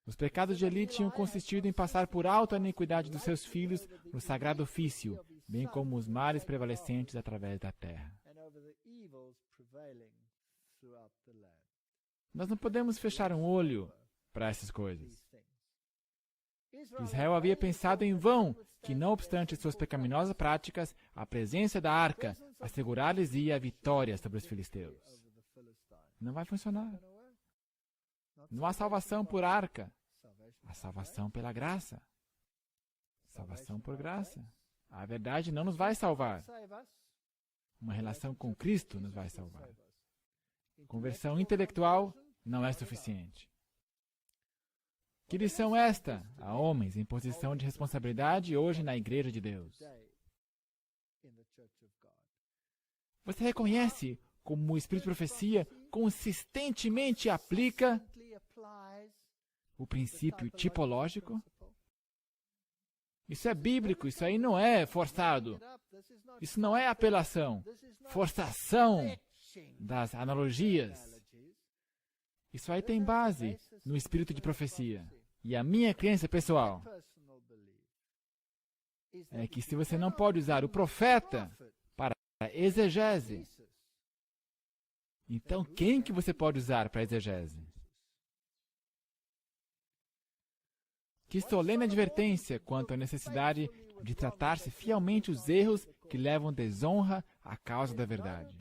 Os pecados de Eli tinham consistido em passar por alto a iniquidade dos seus filhos no sagrado ofício, bem como os males prevalecentes através da terra. Nós não podemos fechar um olho para essas coisas. Israel havia pensado em vão que, não obstante suas pecaminosas práticas, a presença da arca assegurar-lhes-ia a vitória sobre os filisteus. Não vai funcionar. Não há salvação por arca. Há salvação pela graça. Salvação por graça. A verdade não nos vai salvar. Uma relação com Cristo nos vai salvar. Conversão intelectual não é suficiente. Que lição esta a homens em posição de responsabilidade hoje na Igreja de Deus? Você reconhece como o Espírito de Profecia consistentemente aplica o princípio tipológico? Isso é bíblico, isso aí não é forçado. Isso não é apelação, forçação das analogias. Isso aí tem base no Espírito de Profecia. E a minha crença pessoal é que se você não pode usar o profeta para exegese, então quem que você pode usar para exegese? Que solene advertência quanto à necessidade de tratar-se fielmente os erros que levam desonra à causa da verdade.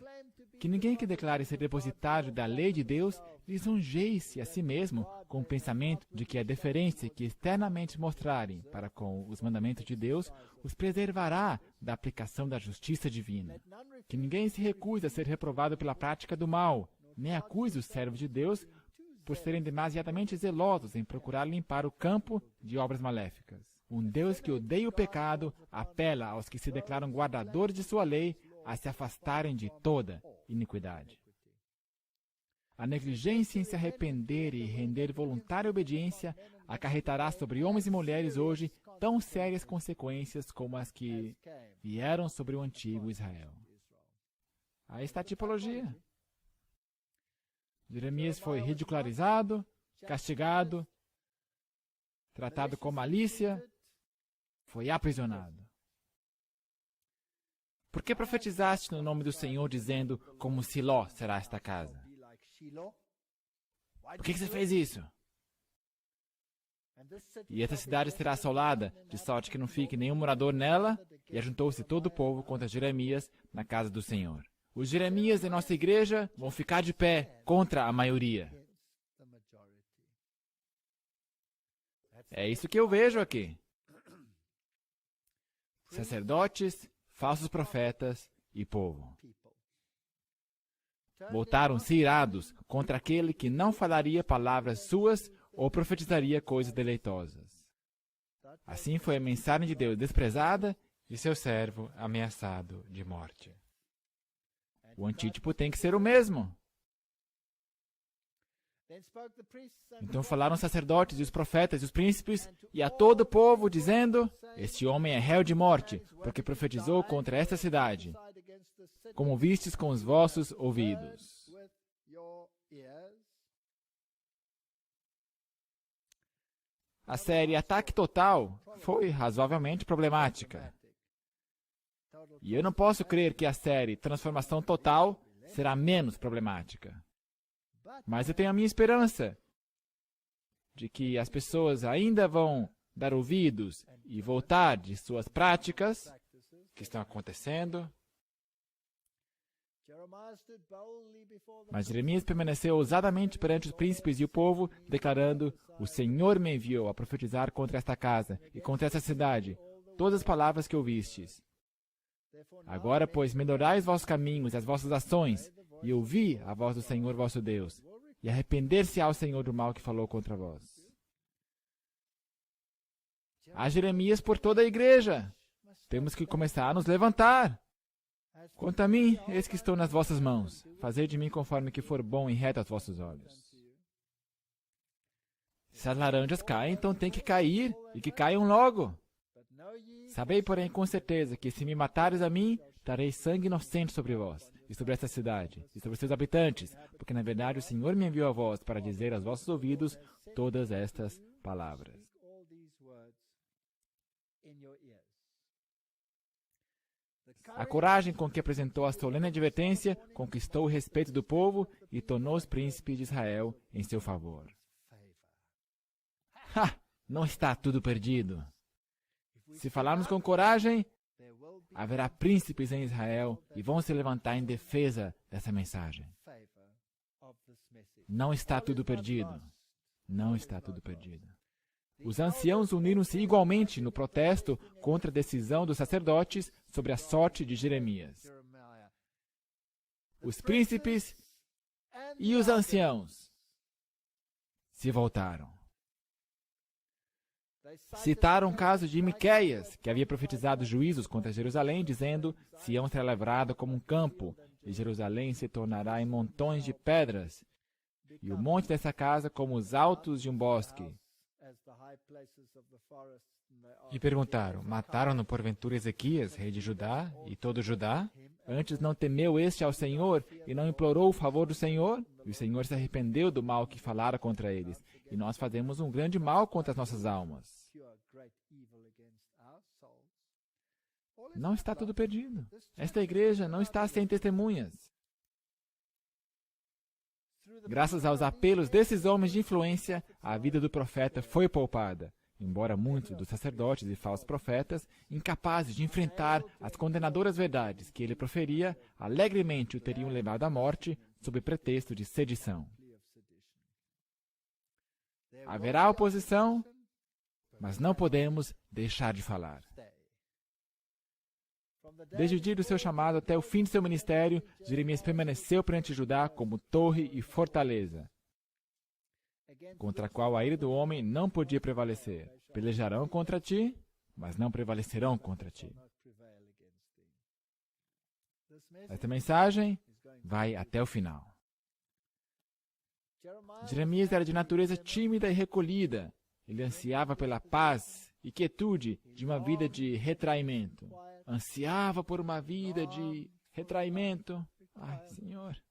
Que ninguém que declare ser depositário da lei de Deus lisonjeie-se a si mesmo com o pensamento de que a deferência que externamente mostrarem para com os mandamentos de Deus os preservará da aplicação da justiça divina. Que ninguém se recuse a ser reprovado pela prática do mal, nem acuse os servos de Deus por serem demasiadamente zelosos em procurar limpar o campo de obras maléficas. Um Deus que odeia o pecado apela aos que se declaram guardadores de sua lei a se afastarem de toda iniquidade. A negligência em se arrepender e render voluntária obediência acarretará sobre homens e mulheres hoje tão sérias consequências como as que vieram sobre o antigo Israel. Aí está a tipologia. Jeremias foi ridicularizado, castigado, tratado com malícia, foi aprisionado. Por que profetizaste no nome do Senhor, dizendo, como Siló será esta casa? Por que você fez isso? E esta cidade será assolada, de sorte que não fique nenhum morador nela. E ajuntou-se todo o povo contra Jeremias na casa do Senhor. Os Jeremias em nossa igreja vão ficar de pé contra a maioria. É isso que eu vejo aqui. Sacerdotes, falsos profetas e povo. Voltaram-se irados contra aquele que não falaria palavras suas ou profetizaria coisas deleitosas. Assim foi a mensagem de Deus desprezada e seu servo ameaçado de morte. O antítipo tem que ser o mesmo. Então falaram os sacerdotes e os profetas e os príncipes e a todo o povo, dizendo: este homem é réu de morte, porque profetizou contra esta cidade, como vistes com os vossos ouvidos. A série Ataque Total foi razoavelmente problemática. E eu não posso crer que a série Transformação Total será menos problemática. Mas eu tenho a minha esperança de que as pessoas ainda vão dar ouvidos e voltar de suas práticas que estão acontecendo. Mas Jeremias permaneceu ousadamente perante os príncipes e o povo, declarando: o Senhor me enviou a profetizar contra esta casa e contra esta cidade todas as palavras que ouvistes. Agora, pois, melhorai os vossos caminhos e as vossas ações, e ouvi a voz do Senhor vosso Deus, e arrepender-se ao Senhor do mal que falou contra vós. Há Jeremias por toda a igreja. Temos que começar a nos levantar. Quanto a mim, eis que estou nas vossas mãos. Fazei de mim conforme que for bom e reto aos vossos olhos. Se as laranjas caem, então tem que cair, e que caiam logo. Sabei, porém, com certeza, que se me matares a mim, trarei sangue inocente sobre vós, e sobre esta cidade, e sobre seus habitantes, porque na verdade o Senhor me enviou a vós para dizer aos vossos ouvidos todas estas palavras. A coragem com que apresentou a solene advertência conquistou o respeito do povo e tornou os príncipes de Israel em seu favor. Não está tudo perdido. Se falarmos com coragem, haverá príncipes em Israel e vão se levantar em defesa dessa mensagem. Não está tudo perdido. Não está tudo perdido. Os anciãos uniram-se igualmente no protesto contra a decisão dos sacerdotes sobre a sorte de Jeremias. Os príncipes e os anciãos se voltaram. Citaram o caso de Miqueias, que havia profetizado juízos contra Jerusalém, dizendo: Sião será lavrada como um campo, e Jerusalém se tornará em montões de pedras, e o monte dessa casa como os altos de um bosque. E perguntaram: mataram-no porventura Ezequias, rei de Judá, e todo Judá? Antes não temeu este ao Senhor, e não implorou o favor do Senhor? E o Senhor se arrependeu do mal que falara contra eles. E nós fazemos um grande mal contra as nossas almas. Não está tudo perdido. Esta igreja não está sem testemunhas. Graças aos apelos desses homens de influência, a vida do profeta foi poupada, embora muitos dos sacerdotes e falsos profetas, incapazes de enfrentar as condenadoras verdades que ele proferia, alegremente o teriam levado à morte sob pretexto de sedição. Haverá oposição, mas não podemos deixar de falar. Desde o dia do seu chamado até o fim de seu ministério, Jeremias permaneceu perante Judá como torre e fortaleza, contra a qual a ira do homem não podia prevalecer. Pelejarão contra ti, mas não prevalecerão contra ti. Esta mensagem vai até o final. Jeremias era de natureza tímida e recolhida. Ele ansiava pela paz e quietude de uma vida de retraimento. Ansiava por uma vida de retraimento. Ai, Senhor.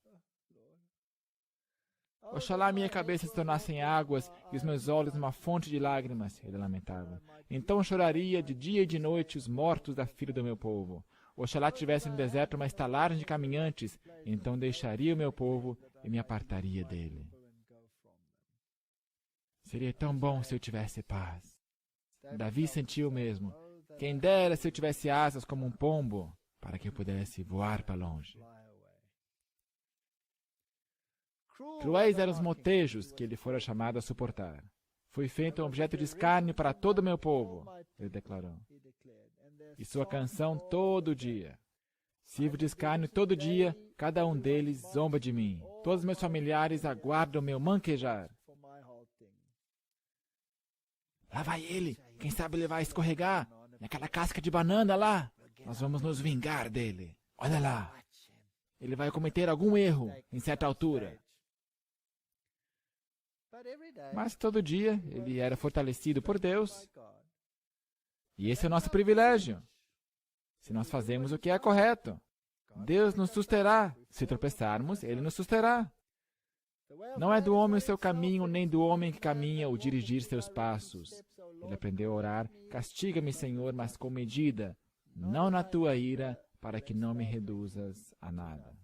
Oxalá minha cabeça se tornasse em águas e os meus olhos uma fonte de lágrimas, ele lamentava. Então choraria de dia e de noite os mortos da filha do meu povo. Oxalá tivesse no deserto uma estalagem de caminhantes, então deixaria o meu povo e me apartaria dele. Seria tão bom se eu tivesse paz. Davi sentiu mesmo. Quem dera se eu tivesse asas como um pombo, para que eu pudesse voar para longe. Cruéis eram os motejos que ele fora chamado a suportar. Fui feito um objeto de escárnio para todo o meu povo, ele declarou. E sua canção todo dia. Sirvo de escárnio todo dia, cada um deles zomba de mim. Todos meus familiares aguardam meu manquejar. Lá vai ele, quem sabe ele vai escorregar naquela casca de banana lá. Nós vamos nos vingar dele. Olha lá, ele vai cometer algum erro em certa altura. Mas todo dia ele era fortalecido por Deus. E esse é o nosso privilégio. Se nós fazemos o que é correto, Deus nos susterá. Se tropeçarmos, Ele nos susterá. Não é do homem o seu caminho, nem do homem que caminha o dirigir seus passos. Ele aprendeu a orar: castiga-me, Senhor, mas com medida, não na tua ira, para que não me reduzas a nada.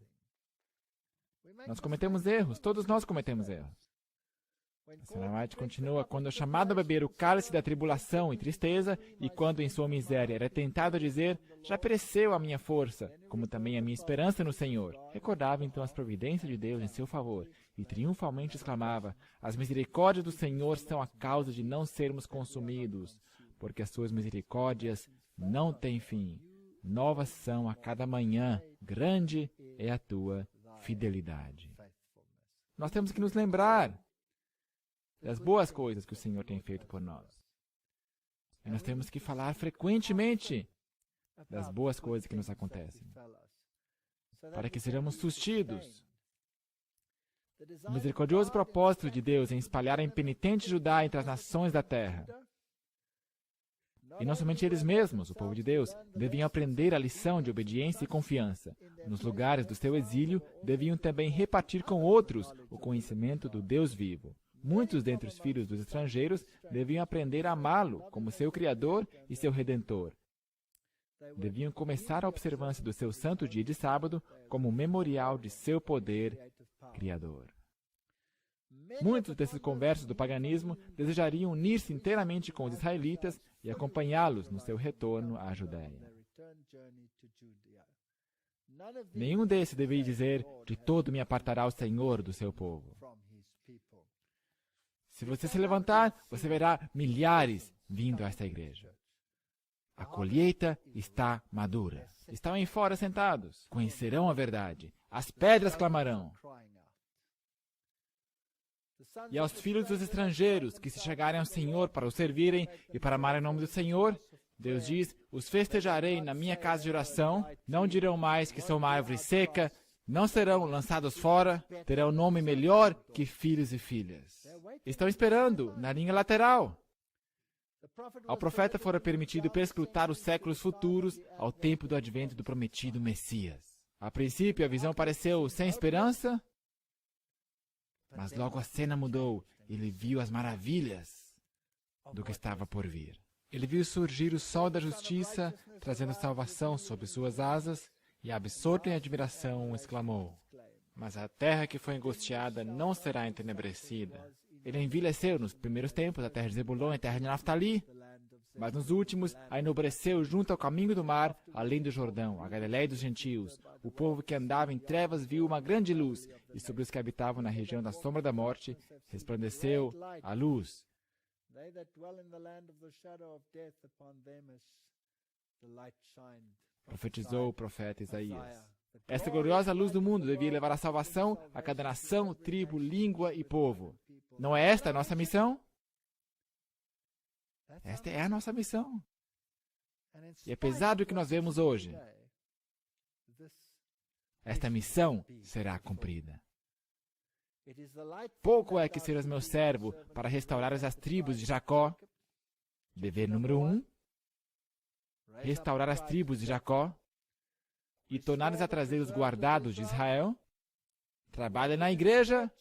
Nós cometemos erros, todos nós cometemos erros. A Senhora White continua: quando é chamado a beber o cálice da tribulação e tristeza, e quando em sua miséria era tentado a dizer: já pereceu a minha força, como também a minha esperança no Senhor, recordava então as providências de Deus em seu favor, e triunfalmente exclamava: as misericórdias do Senhor são a causa de não sermos consumidos, porque as suas misericórdias não têm fim. Novas são a cada manhã, grande é a tua fidelidade. Nós temos que nos lembrar das boas coisas que o Senhor tem feito por nós. E nós temos que falar frequentemente das boas coisas que nos acontecem, para que sejamos sustidos. O misericordioso propósito de Deus em espalhar a impenitente Judá entre as nações da terra. E não somente eles mesmos, o povo de Deus, deviam aprender a lição de obediência e confiança. Nos lugares do seu exílio, deviam também repartir com outros o conhecimento do Deus vivo. Muitos dentre os filhos dos estrangeiros deviam aprender a amá-lo como seu Criador e seu Redentor. Deviam começar a observância do seu santo dia de sábado como memorial de seu poder criador. Muitos desses conversos do paganismo desejariam unir-se inteiramente com os israelitas e acompanhá-los no seu retorno à Judéia. Nenhum desses deveria dizer: de todo me apartará o Senhor do seu povo. Se você se levantar, você verá milhares vindo a esta igreja. A colheita está madura. Estão aí fora sentados. Conhecerão a verdade. As pedras clamarão. E aos filhos dos estrangeiros que se chegarem ao Senhor para o servirem e para amar o nome do Senhor, Deus diz: os festejarei na minha casa de oração. Não dirão mais que sou uma árvore seca. Não serão lançados fora, terão nome melhor que filhos e filhas. Estão esperando, na linha lateral. Ao profeta fora permitido perscrutar os séculos futuros ao tempo do advento do prometido Messias. A princípio, a visão pareceu sem esperança, mas logo a cena mudou e ele viu as maravilhas do que estava por vir. Ele viu surgir o sol da justiça, trazendo salvação sob suas asas, e, absorto em admiração, exclamou: mas a terra que foi angustiada não será entenebrecida. Ele envileceu nos primeiros tempos a terra de Zebulon e a terra de Naftali, mas nos últimos a enobreceu junto ao caminho do mar, além do Jordão, a Galiléia dos gentios. O povo que andava em trevas viu uma grande luz, e sobre os que habitavam na região da sombra da morte resplandeceu a luz. Profetizou o profeta Isaías. Esta gloriosa luz do mundo devia levar a salvação a cada nação, tribo, língua e povo. Não é esta a nossa missão? Esta é a nossa missão. E apesar do que nós vemos hoje, esta missão será cumprida. Pouco é que sejas meu servo para restaurar as tribos de Jacó. Dever número 1. Restaurar as tribos de Jacó e tornares a trazer os guardados de Israel. Trabalha na igreja.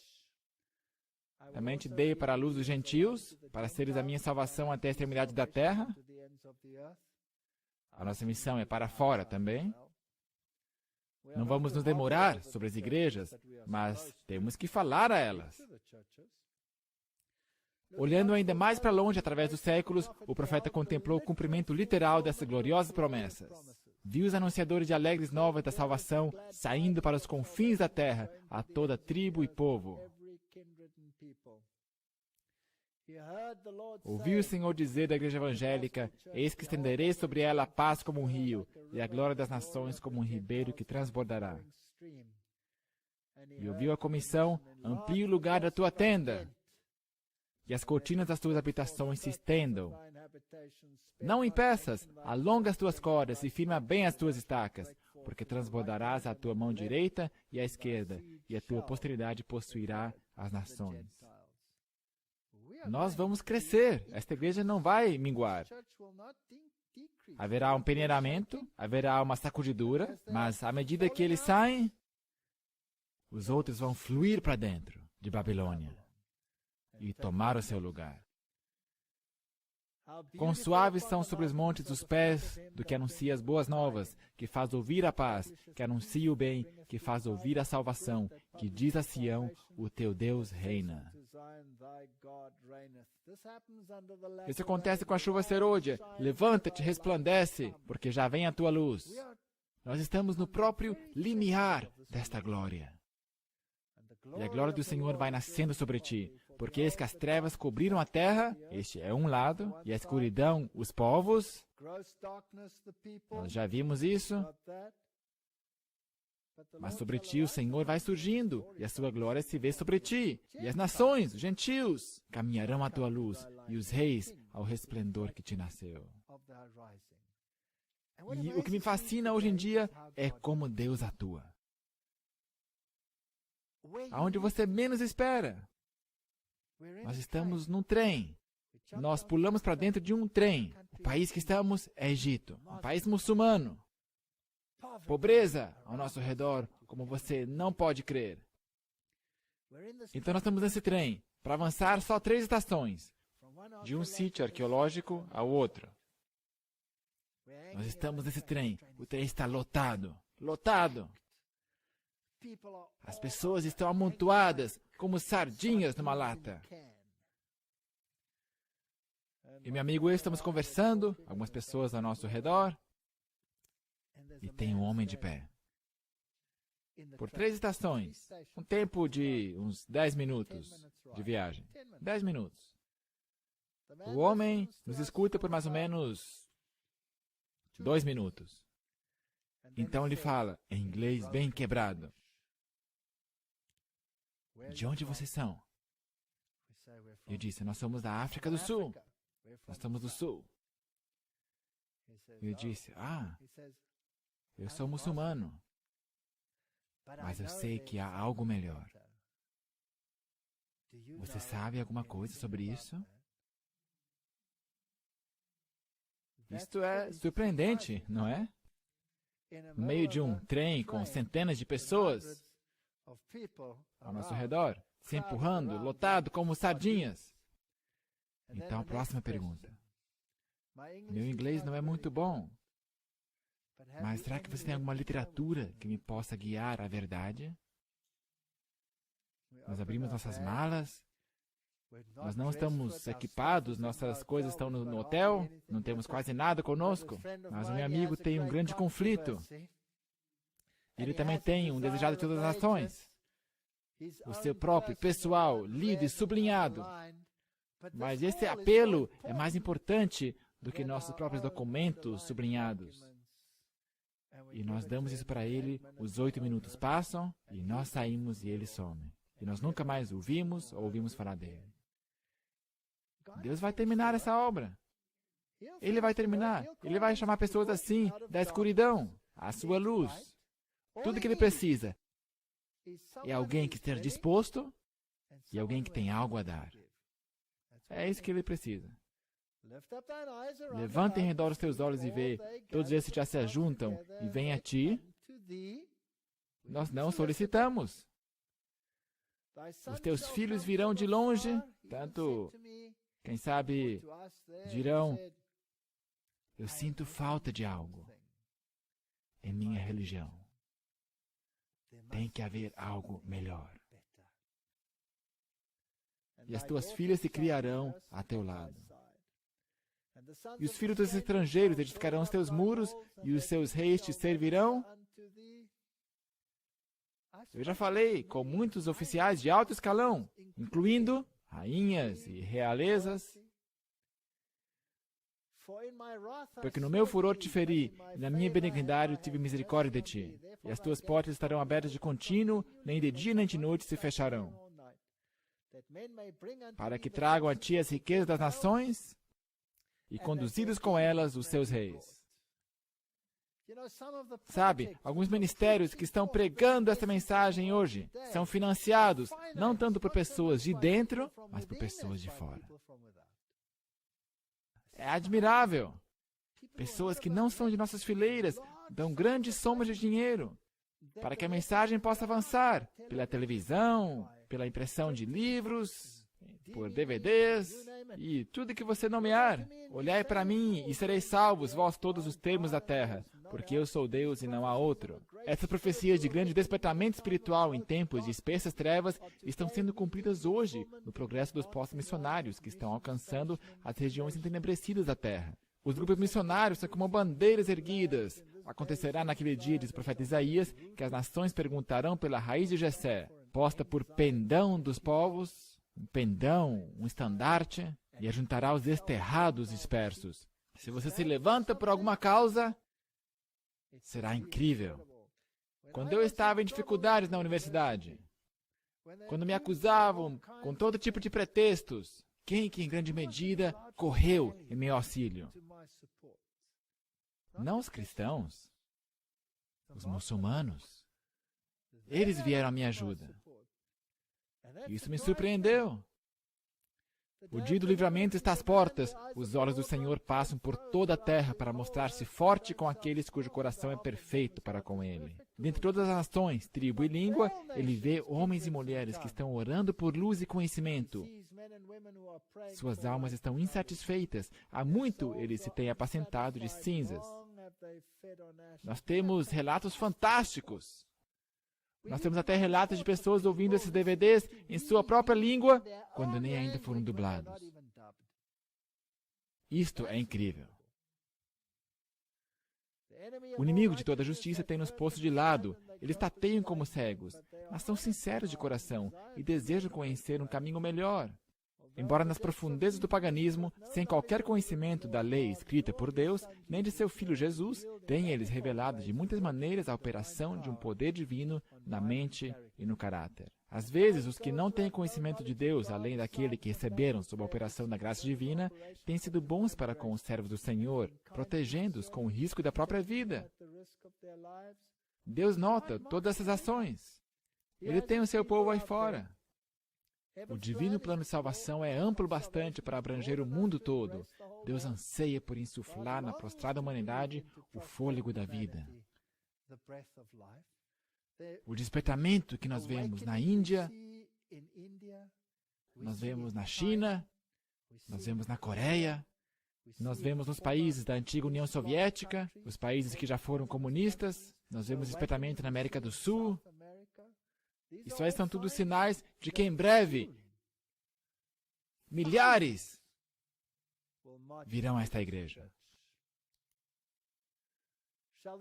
Também te dei para a luz dos gentios, para seres a minha salvação até a extremidade da terra. A nossa missão é para fora também. Não vamos nos demorar sobre as igrejas, mas temos que falar a elas. Olhando ainda mais para longe através dos séculos, o profeta contemplou o cumprimento literal dessas gloriosas promessas. Viu os anunciadores de alegres novas da salvação saindo para os confins da terra, a toda tribo e povo. Ouviu o Senhor dizer da igreja evangélica: eis que estenderei sobre ela a paz como um rio, e a glória das nações como um ribeiro que transbordará. E ouviu a comissão: amplie o lugar da tua tenda, e as cortinas das tuas habitações se estendam. Não impeças, alonga as tuas cordas e firma bem as tuas estacas, porque transbordarás a tua mão direita e a esquerda, e a tua posteridade possuirá as nações. Nós vamos crescer, esta igreja não vai minguar. Haverá um peneiramento, haverá uma sacudidura, mas à medida que eles saem, os outros vão fluir para dentro de Babilônia e tomar o seu lugar. Quão suaves são sobre os montes os pés do que anuncia as boas novas, que faz ouvir a paz, que anuncia o bem, que faz ouvir a salvação, que diz a Sião: o teu Deus reina. Isso acontece com a chuva serôdia. Levanta-te, resplandece, porque já vem a tua luz. Nós estamos no próprio limiar desta glória. E a glória do Senhor vai nascendo sobre ti, porque eis que as trevas cobriram a terra, este é um lado, e a escuridão, os povos. Nós já vimos isso. Mas sobre ti o Senhor vai surgindo, e a sua glória se vê sobre ti. E as nações, os gentios, caminharão à tua luz, e os reis ao resplendor que te nasceu. E o que me fascina hoje em dia é como Deus atua. Aonde você menos espera. Nós estamos num trem. Nós pulamos para dentro de um trem. O país que estamos é Egito, um país muçulmano. Pobreza ao nosso redor, como você não pode crer. Então nós estamos nesse trem, para avançar só 3 estações, de um sítio arqueológico ao outro. Nós estamos nesse trem, o trem está lotado, lotado. As pessoas estão amontoadas como sardinhas numa lata. E meu amigo e eu estamos conversando, algumas pessoas ao nosso redor, e tem um homem de pé. Por 3 estações, um tempo de uns 10 minutos de viagem. 10 minutos. O homem nos escuta por mais ou menos 2 minutos. Então ele fala, em inglês bem quebrado: de onde vocês são? Eu disse, nós somos da África do Sul. Nós estamos do Sul. Eu disse, eu sou muçulmano, mas eu sei que há algo melhor. Você sabe alguma coisa sobre isso? Isto é surpreendente, não é? No meio de um trem com centenas de pessoas ao nosso redor, se empurrando, lotado como sardinhas. Então, a próxima pergunta. Meu inglês não é muito bom, mas será que você tem alguma literatura que me possa guiar à verdade? Nós abrimos nossas malas, nós não estamos equipados, nossas coisas estão no hotel, não temos quase nada conosco, mas o meu amigo tem um grande conflito. Ele também tem um desejado de todas as nações, o seu próprio, pessoal, lido e sublinhado. Mas esse apelo é mais importante do que nossos próprios documentos sublinhados. E nós damos isso para ele, os 8 minutos passam, e nós saímos e ele some. E nós nunca mais o vimos ou ouvimos falar dele. Deus vai terminar essa obra. Ele vai terminar. Ele vai chamar pessoas assim, da escuridão, à sua luz. Tudo que ele precisa é alguém que esteja disposto e alguém que tem algo a dar. É isso que ele precisa. Levanta em redor os teus olhos e vê, todos esses já se ajuntam e vêm a ti. Nós não solicitamos. Os teus filhos virão de longe, tanto, quem sabe, dirão, eu sinto falta de algo em minha religião. Tem que haver algo melhor. e as tuas filhas se criarão a teu lado. E os filhos dos estrangeiros edificarão os teus muros, e os seus reis te servirão. Eu já falei com muitos oficiais de alto escalão, incluindo rainhas e realezas, porque no meu furor te feri, e na minha benignidade tive misericórdia de ti. E as tuas portas estarão abertas de contínuo, nem de dia nem de noite se fecharão, para que tragam a ti as riquezas das nações, e conduzidos com elas os seus reis. Sabe, alguns ministérios que estão pregando essa mensagem hoje são financiados não tanto por pessoas de dentro, mas por pessoas de fora. É admirável. Pessoas que não são de nossas fileiras dão grandes somas de dinheiro para que a mensagem possa avançar pela televisão, pela impressão de livros, por DVDs e tudo que você nomear. Olhai para mim e sereis salvos, vós todos os termos da terra, porque eu sou Deus e não há outro. Essas profecias de grande despertamento espiritual em tempos de espessas trevas estão sendo cumpridas hoje no progresso dos postos missionários que estão alcançando as regiões entenebrecidas da terra. Os grupos missionários são como bandeiras erguidas. Acontecerá naquele dia, diz o profeta Isaías, que as nações perguntarão pela raiz de Jessé, posta por pendão dos povos, um pendão, um estandarte, e ajuntará os desterrados dispersos. Se você se levanta por alguma causa, será incrível. Quando eu estava em dificuldades na universidade, quando me acusavam com todo tipo de pretextos, quem que em grande medida correu em meu auxílio? Não os cristãos, os muçulmanos. Eles vieram à minha ajuda. Isso me surpreendeu. O dia do livramento está às portas. Os olhos do Senhor passam por toda a terra para mostrar-se forte com aqueles cujo coração é perfeito para com Ele. Dentre todas as nações, tribo e língua, Ele vê homens e mulheres que estão orando por luz e conhecimento. Suas almas estão insatisfeitas. Há muito Ele se tem apacentado de cinzas. Nós temos relatos fantásticos. Nós temos até relatos de pessoas ouvindo esses DVDs em sua própria língua, quando nem ainda foram dublados. Isto é incrível. O inimigo de toda justiça tem nos posto de lado. Eles tateiam como cegos, mas são sinceros de coração e desejam conhecer um caminho melhor. Embora nas profundezas do paganismo, sem qualquer conhecimento da lei escrita por Deus, nem de seu Filho Jesus, têm eles revelado de muitas maneiras a operação de um poder divino na mente e no caráter. Às vezes, os que não têm conhecimento de Deus, além daquele que receberam sob a operação da graça divina, têm sido bons para com os servos do Senhor, protegendo-os com o risco da própria vida. Deus nota todas essas ações. Ele tem o seu povo aí fora. O divino plano de salvação é amplo bastante para abranger o mundo todo. Deus anseia por insuflar na prostrada humanidade o fôlego da vida. O despertamento que nós vemos na Índia, nós vemos na China, nós vemos na Coreia, nós vemos nos países da antiga União Soviética, os países que já foram comunistas, nós vemos despertamento na América do Sul. Isso aí são tudo sinais de que em breve milhares virão a esta igreja.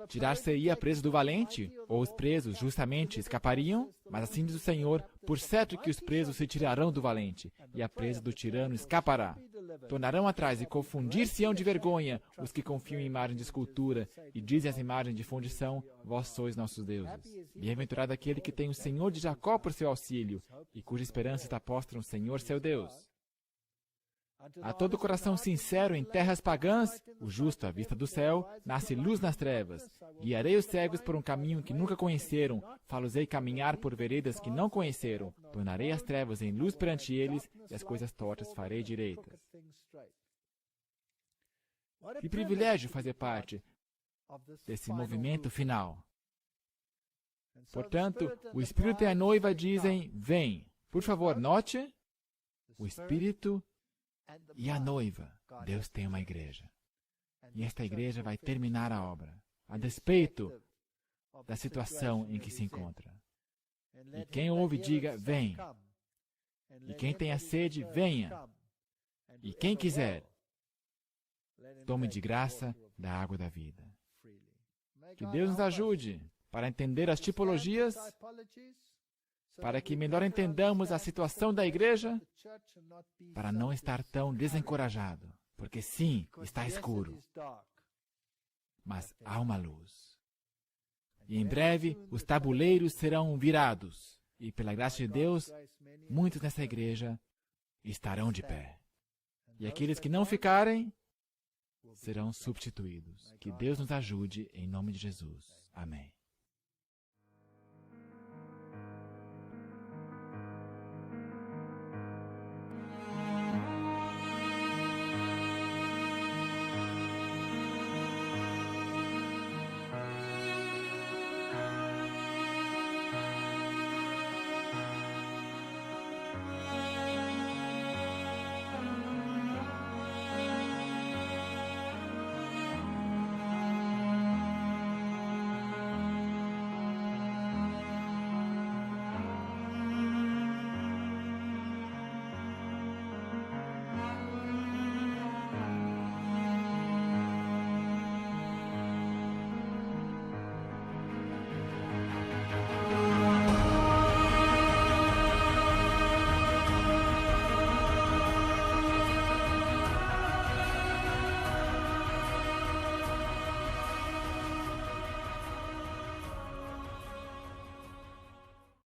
Tirar-se-ia preso do valente, ou os presos justamente escapariam? Mas assim diz o Senhor, por certo que os presos se tirarão do valente, e a presa do tirano escapará. Tornarão atrás e confundir-se-ão de vergonha os que confiam em imagem de escultura e dizem às imagens de fundição, vós sois nossos deuses. Bem-aventurado aquele que tem o Senhor de Jacó por seu auxílio, e cuja esperança está posta no Senhor seu Deus. A todo coração sincero em terras pagãs, o justo à vista do céu, nasce luz nas trevas. Guiarei os cegos por um caminho que nunca conheceram, fá-los-ei caminhar por veredas que não conheceram. Tornarei as trevas em luz perante eles, e as coisas tortas farei direitas. Que privilégio fazer parte desse movimento final. Portanto, o Espírito e a noiva dizem, vem. Por favor, note, o Espírito e a noiva, Deus tem uma igreja. E esta igreja vai terminar a obra, a despeito da situação em que se encontra. E quem ouve, diga, vem. E quem tenha sede, venha. E quem quiser, tome de graça da água da vida. Que Deus nos ajude para entender as tipologias, para que melhor entendamos a situação da igreja, para não estar tão desencorajado. Porque sim, está escuro, mas há uma luz. E em breve os tabuleiros serão virados. E pela graça de Deus, muitos nessa igreja estarão de pé. E aqueles que não ficarem serão substituídos. Que Deus nos ajude em nome de Jesus. Amém.